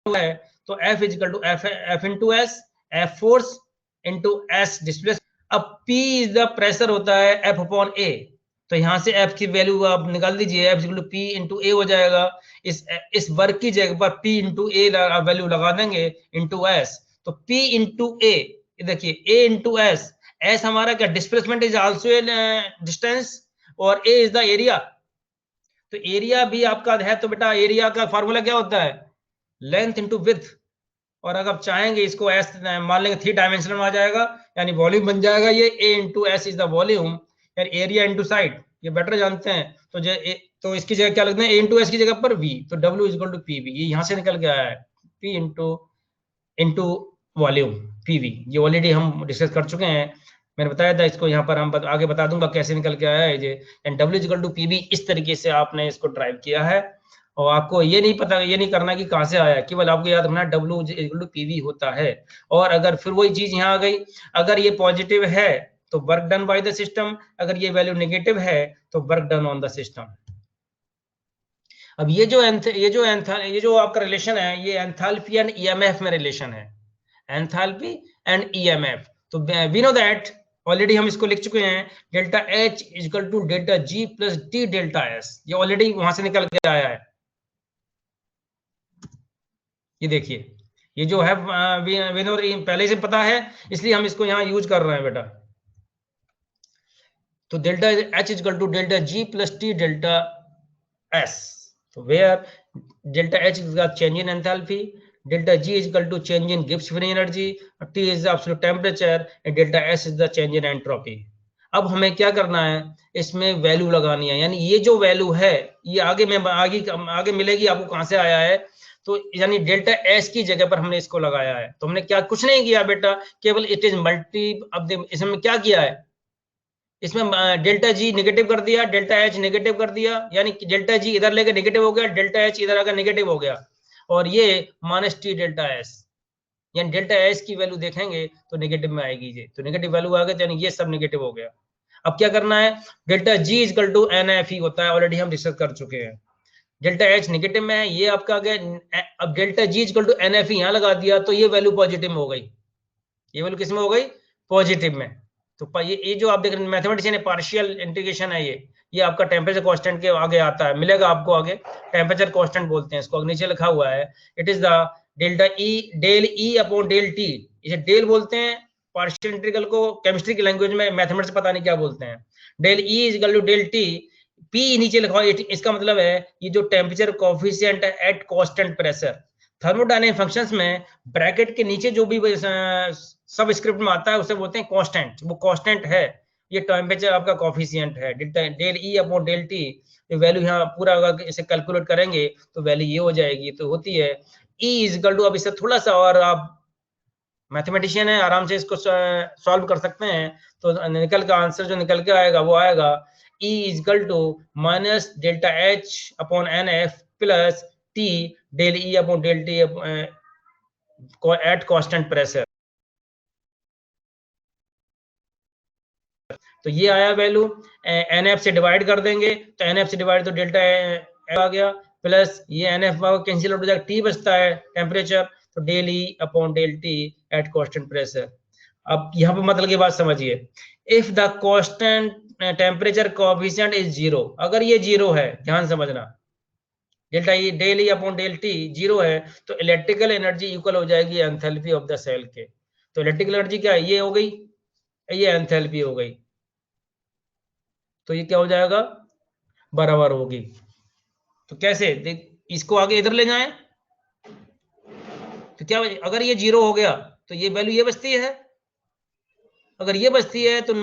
S1: है, तो F is equal to F into S, F force into S displace. अब पी इज द प्रेशर होता है एफ अपॉन ए, तो यहाँ से एफ की वैल्यू आप निकाल दीजिए, F equal to P into A हो जाएगा। इस वर्क की जगह पर पी इंटू ए वैल्यू लगा देंगे इंटू एस, तो पी इंटू ए, देखिए ए इंटू एस, एस हमारा क्या डिस्प्लेसमेंट इज आल्सो डिस्टेंस और ए इज द एरिया। तो एरिया भी आपका है, तो बेटा एरिया का फार्मूला क्या होता है लेंथ इंटू विड्थ, और अगर आप चाहेंगे इसको एस मान लेंगे 3 डायमेंशनल में आ जाएगा, यानी वॉल्यूम बन जाएगा ये A into S is the volume, यानी एरिया इंटू साइड, ये बेटर जानते हैं। तो इसकी जगह क्या लगता है ए इंटू एस की जगह पर वी, तो W is equal to P V, ये यहाँ से निकल के आया है पी इंटू वॉल्यूम पीवी, ये ऑलरेडी हम डिस्कस कर चुके हैं, मैंने बताया था इसको, यहाँ पर हम आगे बता दूंगा कैसे निकल के आया है ये। And W equal to PV, इस तरीके से आपने इसको ड्राइव किया है, और आपको ये नहीं करना कि कहाँ से आया, केवल आपको याद रखना डब्ल्यू इक्वल टू पीवी होता है। और अगर फिर वही चीज यहाँ आ गई, अगर ये पॉजिटिव है तो work done by the system, अगर ये वैल्यू नेगेटिव है तो work done on the system. अब ये जो आपका रिलेशन है, ये एंथैल्पी एंड ईएमएफ में रिलेशन है, एंथैल्पी एंड ईएमएफ। तो वी नो दैट, ऑलरेडी हम इसको लिख चुके हैं, delta H equal to delta G plus D delta S, ये ऑलरेडी वहां से निकल के आया है। ये देखिए, ये जो है विनोद पहले से पता है, इसलिए हम इसको यहाँ यूज कर रहे हैं बेटा। तो delta H equal to delta G plus T delta S, तो where delta H is the change in enthalpy, delta G is equal to change in Gibbs free energy, T is the absolute temperature, and delta S is the change in entropy। अब हमें क्या करना है, इसमें value लगानी है, यानी ये जो वैल्यू है ये आगे मिलेगी आपको कहां से आया है, तो यानी डेल्टा S की जगह पर हमने इसको लगाया है। तो हमने क्या कुछ नहीं किया बेटा, केवल इट इज मल्टी। अब इसमें क्या किया है, इसमें डेल्टा G नेगेटिव कर दिया, डेल्टा H नेगेटिव कर दिया, यानी डेल्टा G इधर लेकर नेगेटिव हो गया, डेल्टा H इधर आकर नेगेटिव हो गया, और ये माइनस T डेल्टा S। यानी डेल्टा एच की वैल्यू देखेंगे तो नेगेटिव में आएगी ये, तो नेगेटिव वैल्यू आ गई, तो यानी ये सब नेगेटिव हो गया। अब क्या करना है, delta G equal to N F ही होता है, ऑलरेडी हम डिस्कस कर चुके हैं। डेल्टा एच नेगेटिव में है, ये आपका आ गया। अब delta G equal to N F यहाँ लगा दिया तो ये वैल्यू पॉजिटिव में हो गई, ये वैल्यू किस में हो गई, पॉजिटिव में। तो ये जो आप देख रहे हैं मैथमेटिशियन है, पार्शियल इंटीग्रेशन है ये आपका टेम्परेचर कांस्टेंट के आगे आता है, मिलेगा आपको आगे, टेम्परेचर कांस्टेंट बोलते हैं इसको, नीचे लिखा हुआ है it is the delta E, del E upon del T, इसे डेल बोलते हैं पार्शियल इंटीग्रल को, केमिस्ट्री की लैंग्वेज में, मैथमेटिक्स पता नहीं क्या बोलते हैं। Del E is equal to del T, P नीचे लिखा हुआ, इसका मतलब है ये जो टेम्परेचर कोएफिशिएंट है at constant pressure. Thermodynamic functions में ब्रैकेट के नीचे जो भी सब स्क्रिप्ट में आता है उसे बोलते हैं कांस्टेंट, वो कांस्टेंट है, ये टेम्परेचर आपका कोएफिशिएंट है del E upon del T. Value यहाँ पूरा अगर इसे कैलकुलेट करेंगे तो वैल्यू ये हो जाएगी, तो होती है E इज इक्वल टू, अब इसे थोड़ा सा और आप मैथमेटिशियन है आराम से इसको सॉल्व कर सकते हैं, तो निकल का आंसर जो निकल के आएगा वो आएगा E is equal to minus delta H upon N F plus T del E upon del T at constant pressure. तो ये आया वैल्यू, एन एफ से डिवाइड कर देंगे तो एन एफ से डिवाइड तो डेल्टा आ गया, प्लस ये एन एफ कैंसिल आउट हो जाएगा, टी बचता है टेम्परेचर, तो del E upon del T at constant pressure. अब यहाँ पे मतलब की बात समझिए, if the constant temperature coefficient is zero, अगर ये जीरो है, ध्यान समझना, delta E del E upon del T zero है तो इलेक्ट्रिकल एनर्जी इक्वल हो जाएगी एंथैल्पी ऑफ द सेल के। तो इलेक्ट्रिकल एनर्जी क्या है, ये हो गई, ये एंथैल्पी हो गई, तो ये क्या हो जाएगा, बराबर होगी। तो कैसे इसको आगे इधर ले जाएं, तो क्या अगर ये जीरो हो गया तो ये वैल्यू ये बचती है, अगर ये बचती है तो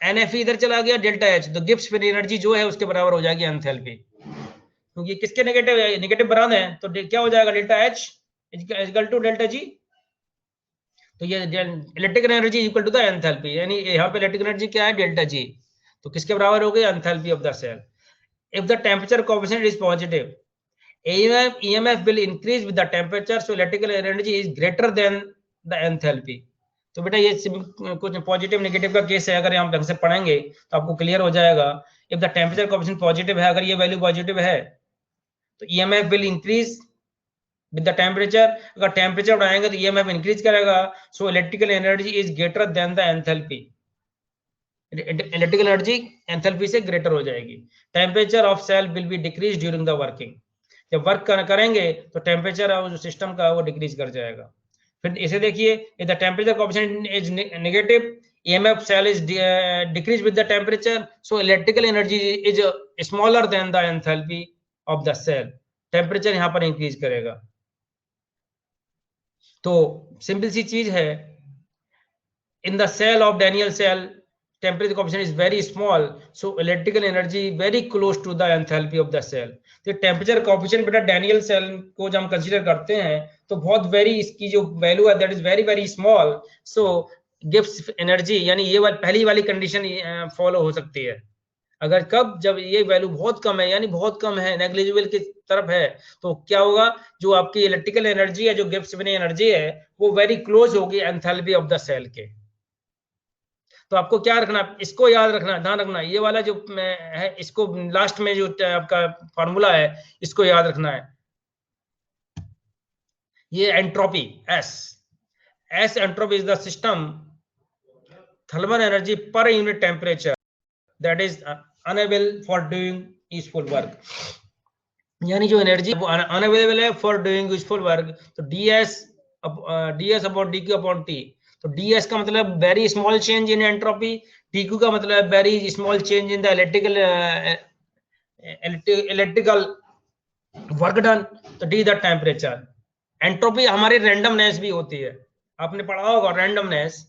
S1: एन एफ इधर चला गया डेल्टा एच, तो गिब्स फ्री एनर्जी जो है उसके बराबर हो जाएगी एंथैल्पी, क्योंकि किसके नेगेटिव बराबर है, तो क्या हो जाएगा delta H equal to delta G, तो ये electrical energy equal to the enthalpy, यानी यहाँ पे इलेक्ट्रिकल एनर्जी क्या है, डेल्टा जी, तो किसके बराबर हो गई, enthalpy of the cell. If the temperature coefficient is positive, EMF will increase with the temperature, so electrical energy is greater than the enthalpy। तो बेटा ये कुछ पॉजिटिव नेगेटिव का केस है, अगर हम ढंग से पढ़ेंगे तो आपको क्लियर हो जाएगा। If the temperature coefficient positive है, अगर ये वैल्यू पॉजिटिव है तो EMF will increase with the temperature, अगर टेम्परेचर बढ़ाएंगे तो EMF इंक्रीज करेगा, so electrical energy is greater than the enthalpy, electrical energy enthalpy से ग्रेटर हो जाएगी। Temperature of cell will be decrease during the working, जब वर्क करेंगे तो टेम्परेचर जो सिस्टम का वो डिक्रीज कर जाएगा। फिर इसे देखिए, if the temperature coefficient is negative, EMF cell is decrease with the temperature, so electrical energy is smaller than the enthalpy of the cell, temperature यहाँ पर इंक्रीज करेगा। तो सिंपल सी चीज है, in the cell of Daniell cell temperature coefficient is very small, so electrical energy very close to the enthalpy of the cell। तो temperature coefficient बेटा Daniel cell को जब हम कंसीडर करते हैं तो बहुत वेरी, इसकी जो वैल्यू है that is very very small, so gives energy, यानी ये पहली वाली कंडीशन फॉलो हो सकती है। अगर कब, जब ये वैल्यू बहुत कम है, यानी बहुत कम है, नेग्लिजिबल की तरफ है, तो क्या होगा, जो आपकी इलेक्ट्रिकल एनर्जी है, जो गिब्स फ्री एनर्जी है, वो वेरी क्लोज होगी एंथैल्पी ऑफ द सेल के। तो आपको क्या रखना, इसको याद रखना, ध्यान रखना, ये वाला जो है इसको लास्ट में जो आपका फॉर्मूला है इसको याद रखना है, ये entropy, S entropy is the system thermal energy per unit temperature that is unable for doing useful work, यानी जो एनर्जी अनअवेलेबल है फॉर डूइंग यूजफुल वर्क, तो ds upon dq upon t, तो ds का मतलब very small change in entropy, dq का मतलब very small change in the electrical work done, तो d द टेम्परेचर। एंट्रोपी हमारी रैंडमनेस भी होती है, आपने पढ़ा होगा रैंडमनेस।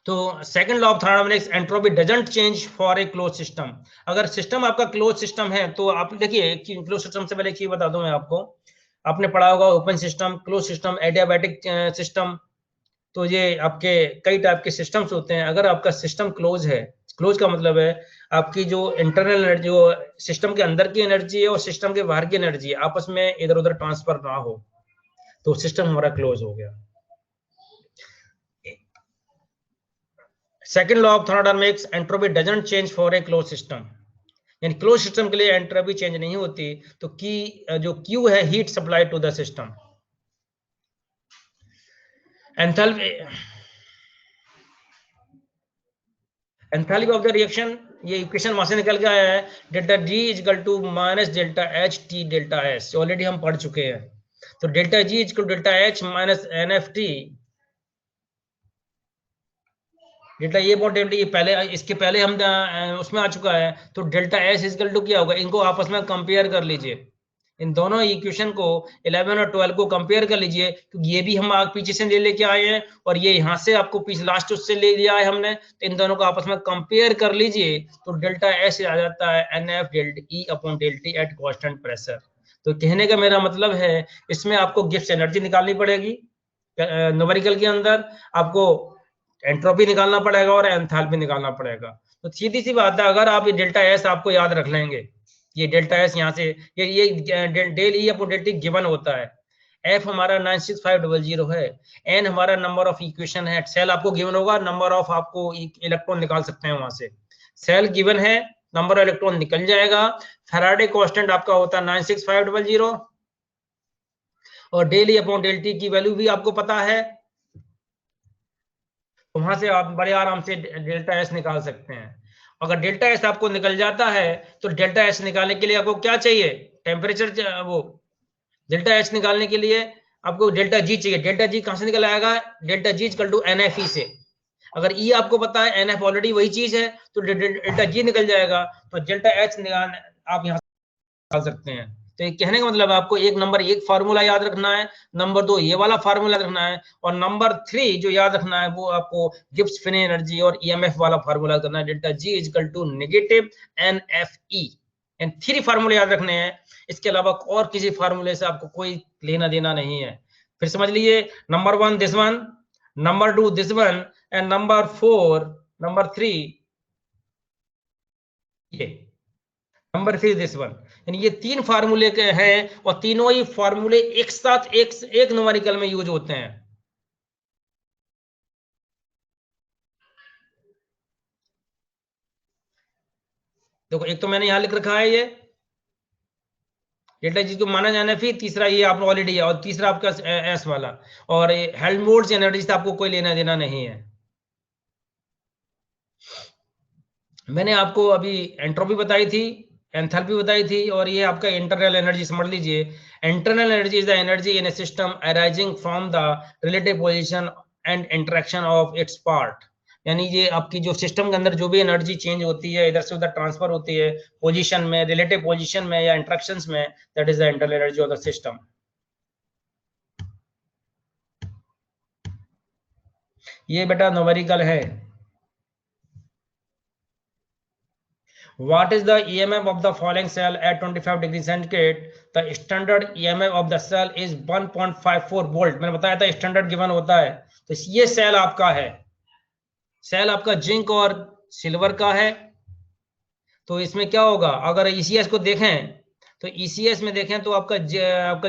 S1: तो second law of thermodynamics, entropy doesn't change for a close system. अगर सिस्टम आपका क्लोज सिस्टम है तो आप देखिए, क्लोज सिस्टम से पहले एक चीज बता दूं मैं आपको, आपने पढ़ा होगा open system, close system, adiabatic system, तो ये आपके कई टाइप के सिस्टम्स होते हैं। अगर आपका सिस्टम क्लोज है, क्लोज का मतलब है आपकी जो इंटरनल एनर्जी, जो सिस्टम के अंदर की एनर्जी है और सिस्टम के बाहर की एनर्जी आपस में इधर उधर ट्रांसफर ना हो, तो सिस्टम हमारा क्लोज हो गया। Second law of thermodynamics, entropy doesn't change for a close system, यानी क्लोज सिस्टम के लिए एंट्रोपी चेंज नहीं होती, तो की जो क्यू है heat supply to the system. Enthalpy of the reaction, ये इक्वेशन वहां से निकल के आया है, delta G equal to minus delta H T delta S, already हम पढ़ चुके हैं। तो delta G equal to delta H minus N F T, delta ये अपॉन डेल्टा ये पहले, इसके पहले हम उसमें आ चुका है। तो डेल्टा एस इक्वल टू क्या होगा, इनको आपस में कंपेयर कर लीजिए, इन दोनों इक्वेशन को 11 और 12 को कंपेयर कर लीजिए, क्योंकि ये भी हम पीछे से लेके आए हैं और ये यहाँ से आपको पीछे लास्ट उससे ले लिया है हमने, तो इन दोनों को आपस में कंपेयर कर लीजिए, तो डेल्टा एस आ जाता है N F delta E upon delta at constant pressure. तो कहने का मेरा मतलब है, इसमें आपको गिब्स एनर्जी निकालनी पड़ेगी, न्यूमेरिकल के अंदर आपको एंट्रोपी निकालना पड़ेगा और एंथैल्पी निकालना पड़ेगा। तो सीधी सी बात है, अगर आप ये डेल्टा एस आपको याद रख लेंगे, ये डेल्टा एस यहाँ से ये del E upon delta given होता है, एफ हमारा 96500 है, एन हमारा नंबर ऑफ इक्वेशन है, सेल आपको गिवन होगा, नंबर ऑफ आपको इलेक्ट्रॉन निकाल सकते हैं वहां से, सेल गिवन है, नंबर ऑफ इलेक्ट्रॉन निकल जाएगा। फैराडे कांस्टेंट आपका होता है 96500 और डेल ई अपॉन डेल्टा की वैल्यू भी आपको पता है, तो वहां से आप बड़े आराम से डेल्टा एस निकाल सकते हैं। अगर डेल्टा एस आपको निकल जाता है, तो डेल्टा एस निकालने के लिए आपको क्या चाहिए, टेम्परेचर, वो डेल्टा एस निकालने के लिए आपको डेल्टा जी चाहिए। डेल्टा जी कहां से निकल आएगा, delta G equal to N F E से। अगर ई आपको पता है, एन एफ ऑलरेडी वही चीज है, तो डेल्टा जी निकल जाएगा, तो डेल्टा एच निकाल आप यहाँ निकाल सकते हैं। तो ये कहने का मतलब आपको एक नंबर एक फार्मूला याद रखना है, नंबर 2 ये वाला फार्मूला याद रखना है, और नंबर 3 जो याद रखना है वो आपको गिब्स फिने एनर्जी और ईएमएफ वाला फार्मूला करना है, delta G equal to negative N F E. इन 3 फार्मूले याद रखने हैं, इसके अलावा और किसी फार्मूले से आपको कोई लेना देना नहीं है। फिर समझ लीजिए, number 1 this one, number 2 this one, and number 4 number 3 ये, नंबर 3 दिस वन, यानी ये 3 फार्मूले के हैं और तीनों ही फार्मूले एक साथ एक न्यूमेरिकल में यूज होते हैं। देखो, एक तो मैंने यहां लिख रखा है ये डेल्टा जी को माना जाना, फिर तीसरा ये आपने ऑलरेडी है, और तीसरा आपका एस वाला, और हेल्महोल्ट्ज एनर्जी से आपको कोई लेना देना नहीं है। मैंने आपको अभी एंट्रोपी बताई थी, एंथैल्पी बताई थी, और ये आपका इंटरनल एनर्जी समझ लीजिए। Internal energy is the energy in A system arising from the relative position and interaction of its part, यानी ये आपकी जो सिस्टम के अंदर जो भी एनर्जी चेंज होती है, इधर से उधर ट्रांसफर होती है पोजीशन में, रिलेटिव पोजीशन में या इंटरेक्शंस में, that is the internal energy of the system. ये बेटा न्यूमेरिकल है। What is the EMF of the falling cell at 25 degree centigrade? The standard EMF of the cell is 1.54 volt. मैंने बताया था standard given होता है। तो ये सेल आपका है, सेल आपका जिंक और सिल्वर का है। तो इसमें क्या होगा, अगर ईसीएस को देखें, तो ईसीएस में देखें तो आपका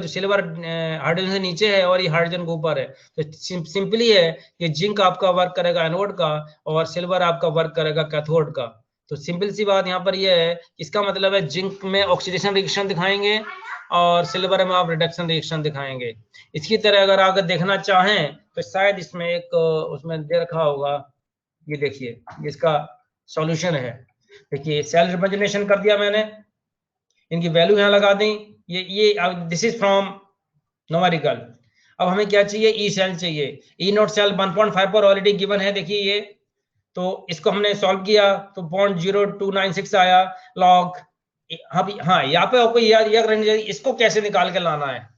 S1: जो सिल्वर हाइड्रोजन से नीचे है और ये हाइड्रोजन के ऊपर है। तो सिंपली है कि जिंक आपका वर्क करेगा एनोड का और सिल्वर आपका वर्क करेगा कैथोड का। तो सिंपल सी बात यहाँ पर यह है, इसका मतलब है जिंक में ऑक्सीडेशन रिएक्शन दिखाएंगे और सिल्वर में आप रिडक्शन रिएक्शन दिखाएंगे। इसकी तरह अगर आगे देखना चाहें तो शायद इसमें एक उसमें दे रखा होगा, ये देखिए इसका सॉल्यूशन है। देखिए सेल रिप्रेजेंटेशन कर दिया मैंने, इनकी वैल्यू यहाँ लगा दी, ये दिस इज फ्रॉम न्यूमेरिकल। अब हमें क्या चाहिए, ई सेल चाहिए। ई नोट सेल 1.5 पर ऑलरेडी गिवन है, देखिए ये, तो इसको हमने सॉल्व किया तो 0.0296 आया लॉग। हाँ यहाँ पे आपको याद रखना चाहिए इसको कैसे निकाल के लाना है।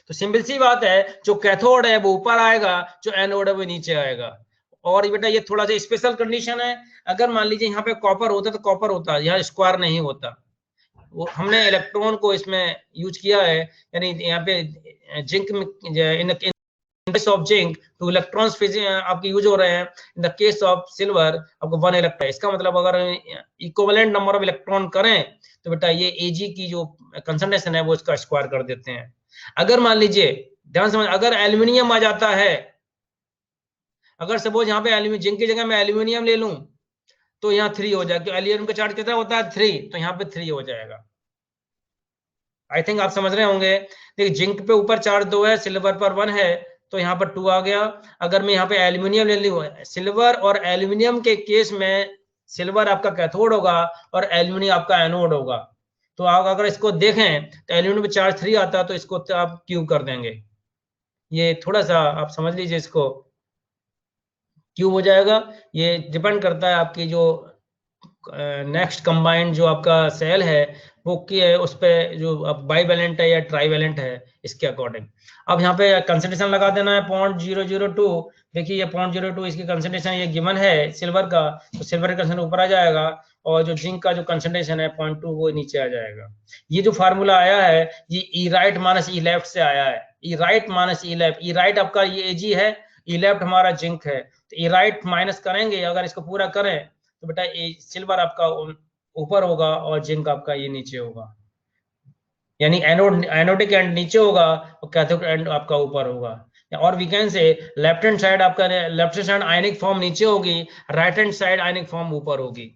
S1: तो सिंपल सी बात है, जो कैथोड है वो ऊपर आएगा, जो एनोड है वो नीचे आएगा। और बेटा ये थोड़ा सा स्पेशल कंडीशन है, अगर मान लीजिए यहाँ पे कॉपर होता तो कॉपर होता, यहाँ स्क्वायर नहीं होता। वो हमने इलेक्ट्रॉन को इसमें यूज किया है, यानी यहाँ पे zinc in case of zinc two electrons आपके यूज हो रहे हैं, in the case of silver आपको 1 इलेक्ट्रॉन। इसका मतलब अगर इक्विवेलेंट नंबर ऑफ इलेक्ट्रॉन करें तो बेटा ये एजी की जो कंसंट्रेशन है वो इसका स्क्वायर कर देते हैं। अगर मान लीजिए ध्यान समझ, अगर एल्यूमिनियम आ जाता है, अगर सपोज यहाँ पे एल्यूमिनियम, जिंक की जगह मैं एल्यूमिनियम ले लूं तो यहाँ 3 हो जाएगा, एल्यूमिनियम का चार्ज कितना होता है 3, तो यहाँ पे 3 हो जाएगा। आई थिंक आप समझ रहे होंगे। देखिए जिंक पे ऊपर चार्ज 2 है, सिल्वर पर 1 है, तो यहाँ पर 2 आ गया। अगर मैं यहाँ पे एल्यूमिनियम ले लूँ, सिल्वर और एल्यूमिनियम के केस में सिल्वर आपका कैथोड होगा और एल्यूमिनियम आपका एनोड होगा। तो आप अगर इसको देखें तो एल्यूमिनियम पे चार्ज 3 आता है, तो इसको तो आप क्यू कर देंगे। ये थोड़ा सा आप समझ लीजिए, इसको क्यू हो जाएगा। ये डिपेंड करता है आपकी जो नेक्स्ट कंबाइंड जो आपका सेल है वो क्या है, उस पे जो अब बाईवैलेंट है या ट्राईवैलेंट है, इसके अकॉर्डिंग। अब यहाँ पे कंसंट्रेशन लगा देना है 0.002। देखिए ये 0.02 इसकी कंसंट्रेशन ये गिवन है सिल्वर का, तो सिल्वर का कंसंट्रेशन ऊपर आ जाएगा और जो जिंक का जो कंसंट्रेशन है 0.2 वो नीचे आ जाएगा। ये जो फार्मूला आया है ये ई राइट माइनस ई लेफ्ट से आया है। ई राइट माइनस ई लेफ्ट, ई राइट आपका ये एजी है, ई लेफ्ट हमारा जिंक है, तो ई राइट माइनस करेंगे, अगर इसको पूरा करें तो बेटा ये सिल्वर आपका ऊपर होगा और जिंक आपका ये नीचे होगा, यानी एनोड एनोडिक एंड नीचे होगा और कैथोड एंड आपका ऊपर होगा। और we can say left hand side आपका, left hand side ionic form नीचे होगी, right hand side ionic form ऊपर होगी।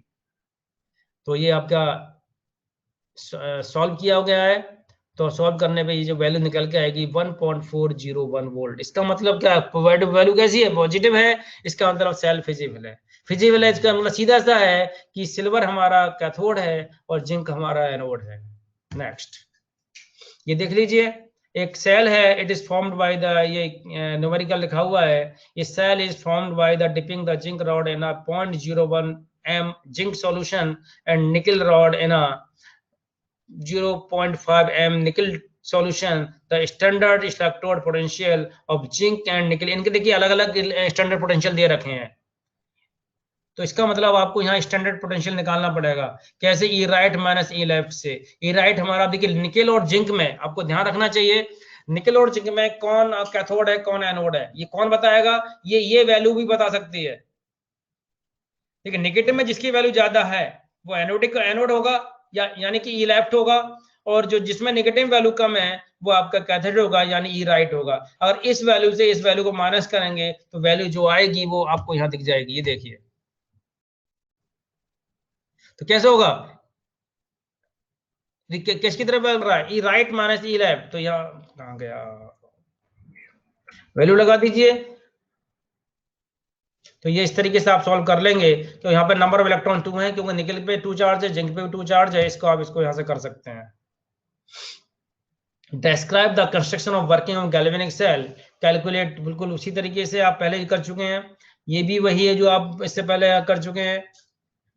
S1: तो ये आपका सॉल्व किया गया है। तो सॉल्व करने पे ये जो वैल्यू निकल के आएगी 1.401 वोल्ट। इसका मतलब क्या है, वैल्यू कैसी है, पॉजिटिव है, इसका मतलब सेल फिजिबल है। फिजिबल है इसका मतलब सीधा सा है कि सिल्वर हमारा कैथोड है और जिंक हमारा एनोड है। नेक्स्ट ये देख लीजिए, एक सेल है, it is formed by the, ये न्यूमेरिकल लिखा हुआ है, ये cell is formed by the dipping the zinc rod in a 0.01 m zinc solution and nickel rod in a 0.5 m nickel solution. The standard electrode potential of zinc and nickel, इनके देखिए अलग अलग standard potential दे रखे हैं, तो इसका मतलब आपको यहाँ स्टैंडर्ड पोटेंशियल निकालना पड़ेगा। कैसे, ई राइट माइनस ई लेफ्ट से। ई राइट हमारा देखिए निकल और जिंक में आपको ध्यान रखना चाहिए, निकल और जिंक में कौन कैथोड है कौन एनोड है, ये कौन बताएगा, ये वैल्यू भी बता सकती है। देखिए नेगेटिव में जिसकी वैल्यू ज्यादा है वो एनोडिक एनोड होगा, यानी कि ई लेफ्ट होगा, और जो जिसमें नेगेटिव वैल्यू कम है वो आपका कैथोड होगा, यानी ई राइट होगा। अगर इस वैल्यू से इस वैल्यू को माइनस करेंगे तो वैल्यू जो आएगी वो आपको यहाँ दिख जाएगी, ये देखिए। तो कैसे होगा, किसकी तरफ बदल रहा है, ई राइट माइनस ई लेफ्ट, तो यहाँ कहाँ गया, वैल्यू लगा दीजिए। तो ये इस तरीके से आप सॉल्व कर लेंगे। तो यहाँ पे नंबर ऑफ इलेक्ट्रॉन 2 है, क्योंकि निकल पे 2 चार्ज है, जिंक पे भी 2 चार्ज है, इसको आप इसको यहाँ से कर सकते हैं। Describe the construction of working of galvanic cell, calculate, बिल्कुल उसी तरीके से आप पहले कर चुके हैं, ये भी वही है जो आप इससे पहले कर चुके हैं।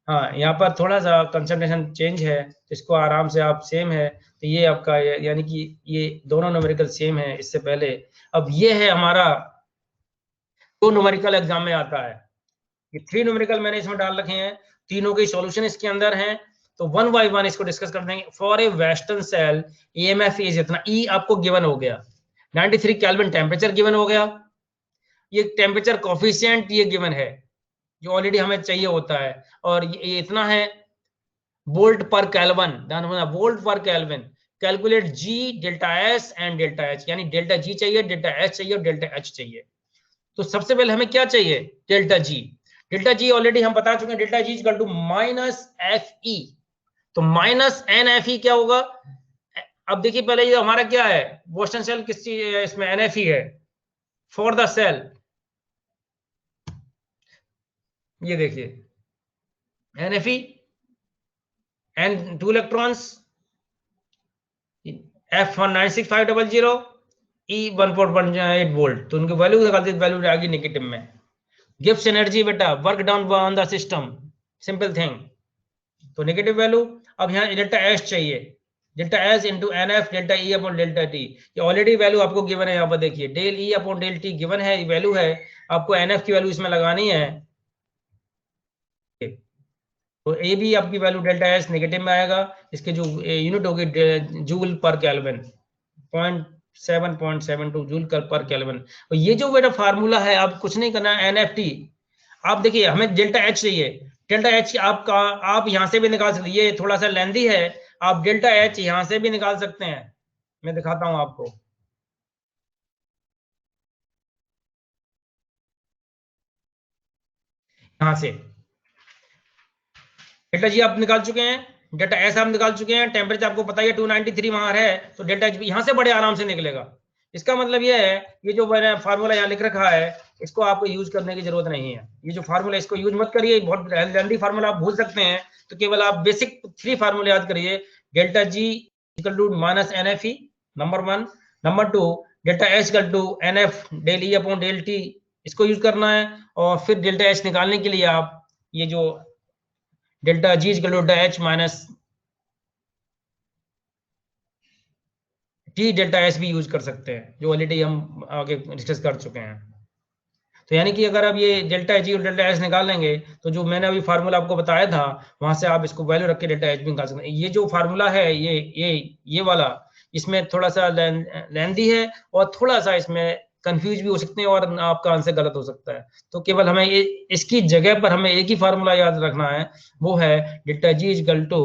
S1: हाँ यहाँ पर थोड़ा सा कंसंट्रेशन चेंज है, तो इसको आराम से आप सेम है, तो ये आपका यानी कि ये दोनों न्यूमेरिकल सेम है इससे पहले। अब ये है हमारा 2 न्यूमेरिकल एग्जाम में आता है, ये 3 न्यूमेरिकल मैंने इसमें डाल रखे हैं, तीनों के सॉल्यूशन इसके अंदर हैं, तो 1 बाय 1 इसको डिस्कस कर देंगे। For a western cell EMF is इतना, ई आपको गिवन हो गया, 93 केल्विन टेम्परेचर गिवन हो गया, ये टेम्परेचर कोफिशिएंट ये गिवन है जो ऑलरेडी हमें चाहिए होता है, और ये इतना है volt per kelvin, volt per kelvin. Calculate G delta S and delta H, यानी डेल्टा जी चाहिए, डेल्टा एच चाहिए और डेल्टा एच चाहिए। तो सबसे पहले हमें क्या चाहिए, delta G. Delta G already हम बता चुके हैं, delta G equal to minus F E, तो माइनस एन एफ ई क्या होगा। अब देखिए पहले ये हमारा क्या है, बोस्टन सेल किस चीज, इसमें एन एफ ई है फॉर द सेल, ये देखिए N F E and 2 electrons, F196500 E 1.18 volt, तो उनकी वैल्यू निकाल दी, वैल्यू आ गई नेगेटिव में। गिव्स एनर्जी बेटा, work down on the system, simple thing, तो नेगेटिव वैल्यू। अब यहाँ डेल्टा एस चाहिए, delta S into N F delta E upon delta T, ये ऑलरेडी वैल्यू आपको गिवन है, यहाँ पर देखिए del E upon del T given है, वैल्यू है, आपको एन एफ की वैल्यू इसमें लगानी है, तो ए भी आपकी वैल्यू डेल्टा एस नेगेटिव में आएगा, इसके जो यूनिट होगी जूल पर केल्विन, 0.7.72 जूल पर केल्विन। और ये जो मेरा फार्मूला है, आप कुछ नहीं करना है, एनएफटी, आप देखिए हमें डेल्टा एच चाहिए, डेल्टा एच आपका आप यहां से भी निकाल सकते हैं, ये थोड़ा सा लेंदी है, आप डेल्टा एच यहां से भी निकाल सकते हैं, मैं दिखाता हूं आपको। यहां से डेल्टा जी आप निकाल चुके हैं, डेल्टा एस आप निकाल चुके हैं, टेम्परेचर आपको पता ही है 293 वहां है, तो डेल्टा एच यहां से बड़े आराम से निकलेगा। इसका मतलब ये है, ये जो मैंने फार्मूला यहाँ लिख रखा है इसको आपको यूज करने की जरूरत नहीं है। ये जो फार्मूला इसको यूज मत करिए, बहुत लेंथी फार्मूला आप भूल सकते हैं। तो केवल आप बेसिक 3 फार्मूले याद करिए। Delta G equal to minus N F E, number 1। Number 2, delta H equal to N F del E upon del T, इसको यूज करना है। और फिर डेल्टा एच निकालने के लिए आप ये जो delta G equal to delta H minus T delta S भी यूज कर सकते हैं, जो ऑलरेडी हम आगे डिस्कस कर चुके हैं। तो यानी कि अगर आप ये डेल्टा जी और डेल्टा एस निकाल लेंगे तो जो मैंने अभी फार्मूला आपको बताया था वहां से आप इसको वैल्यू रख के डेल्टा एच भी निकाल सकते हैं। ये जो फार्मूला है ये वाला, इसमें थोड़ा सा लेंथी है और थोड़ा सा इसमें कंफ्यूज भी हो सकते हैं और आपका आंसर गलत हो सकता है। तो केवल हमें इसकी जगह पर हमें एक ही फार्मूला याद रखना है, वो है delta G equal to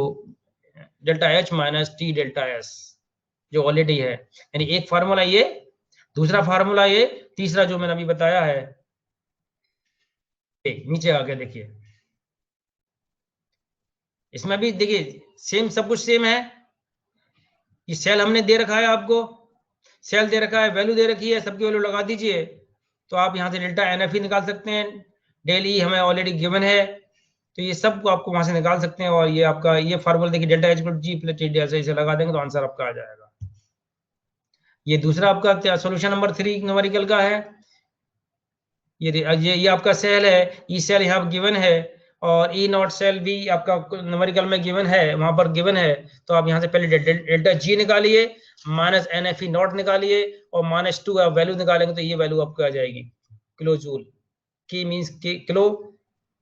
S1: delta H minus T delta S, जो ऑलरेडी है। यानी एक फार्मूला ये, दूसरा फार्मूला ये, तीसरा जो मैंने अभी बताया है नीचे आके देखिए, इसमें भी देखिए सेम, सब कुछ सेम है। ये सेल हमने दे रखा है आपको, सेल दे रखा है, वैल्यू दे रखी है, सबकी वैल्यू लगा दीजिए तो आप यहां से डेल्टा एन एफ ही निकाल सकते हैं। डेल ई हमें ऑलरेडी गिवन है, तो ये सब आपको वहां से निकाल सकते हैं। और ये आपका ये फार्मूला देखिए, delta H G plus T delta, इसे लगा देंगे तो आंसर आपका आ जाएगा। ये दूसरा आपका सोल्यूशन नंबर 3 न्यूमेरिकल का है। ये आपका सेल है, ई सेल यहाँ गिवन है और ई नॉट सेल भी आपका न्यूमेरिकल में गिवन है, वहां पर गिवन है। तो आप यहाँ से पहले डेल्टा जी निकालिए, minus N F E not निकालिए और -2 आप वैल्यू निकालेंगे तो ये वैल्यू आपको आ जाएगी किलो जूल। की मीन्स किलो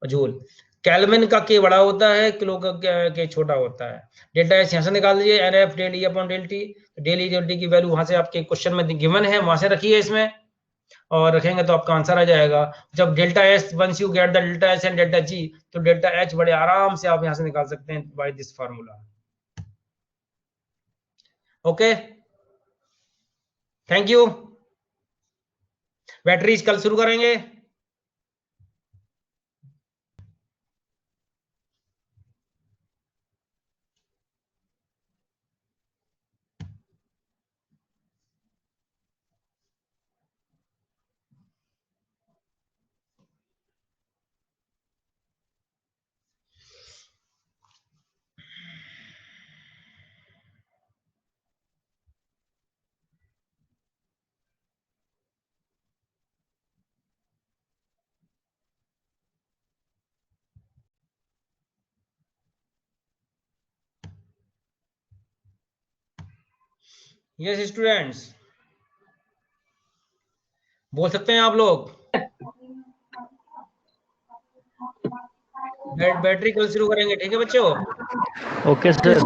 S1: जूल। केल्विन का के बड़ा होता है, किलो का के छोटा होता है। डेल्टा एस यहाँ से निकाल दीजिए, N F del E upon del T. Del E del T की वैल्यू वहां से आपके क्वेश्चन में गिवन है, वहां से रखिए इसमें और रखेंगे तो आपका आंसर आ जाएगा। जब delta S once you get the delta S and delta G, तो डेल्टा एच बड़े आराम से आप यहां से निकाल सकते हैं by this formula. Okay, thank you. Batteries कल शुरू करेंगे। यस स्टूडेंट्स, बोल सकते हैं आप लोग। बैटरी कल शुरू करेंगे, ठीक है बच्चों?
S2: Okay sir.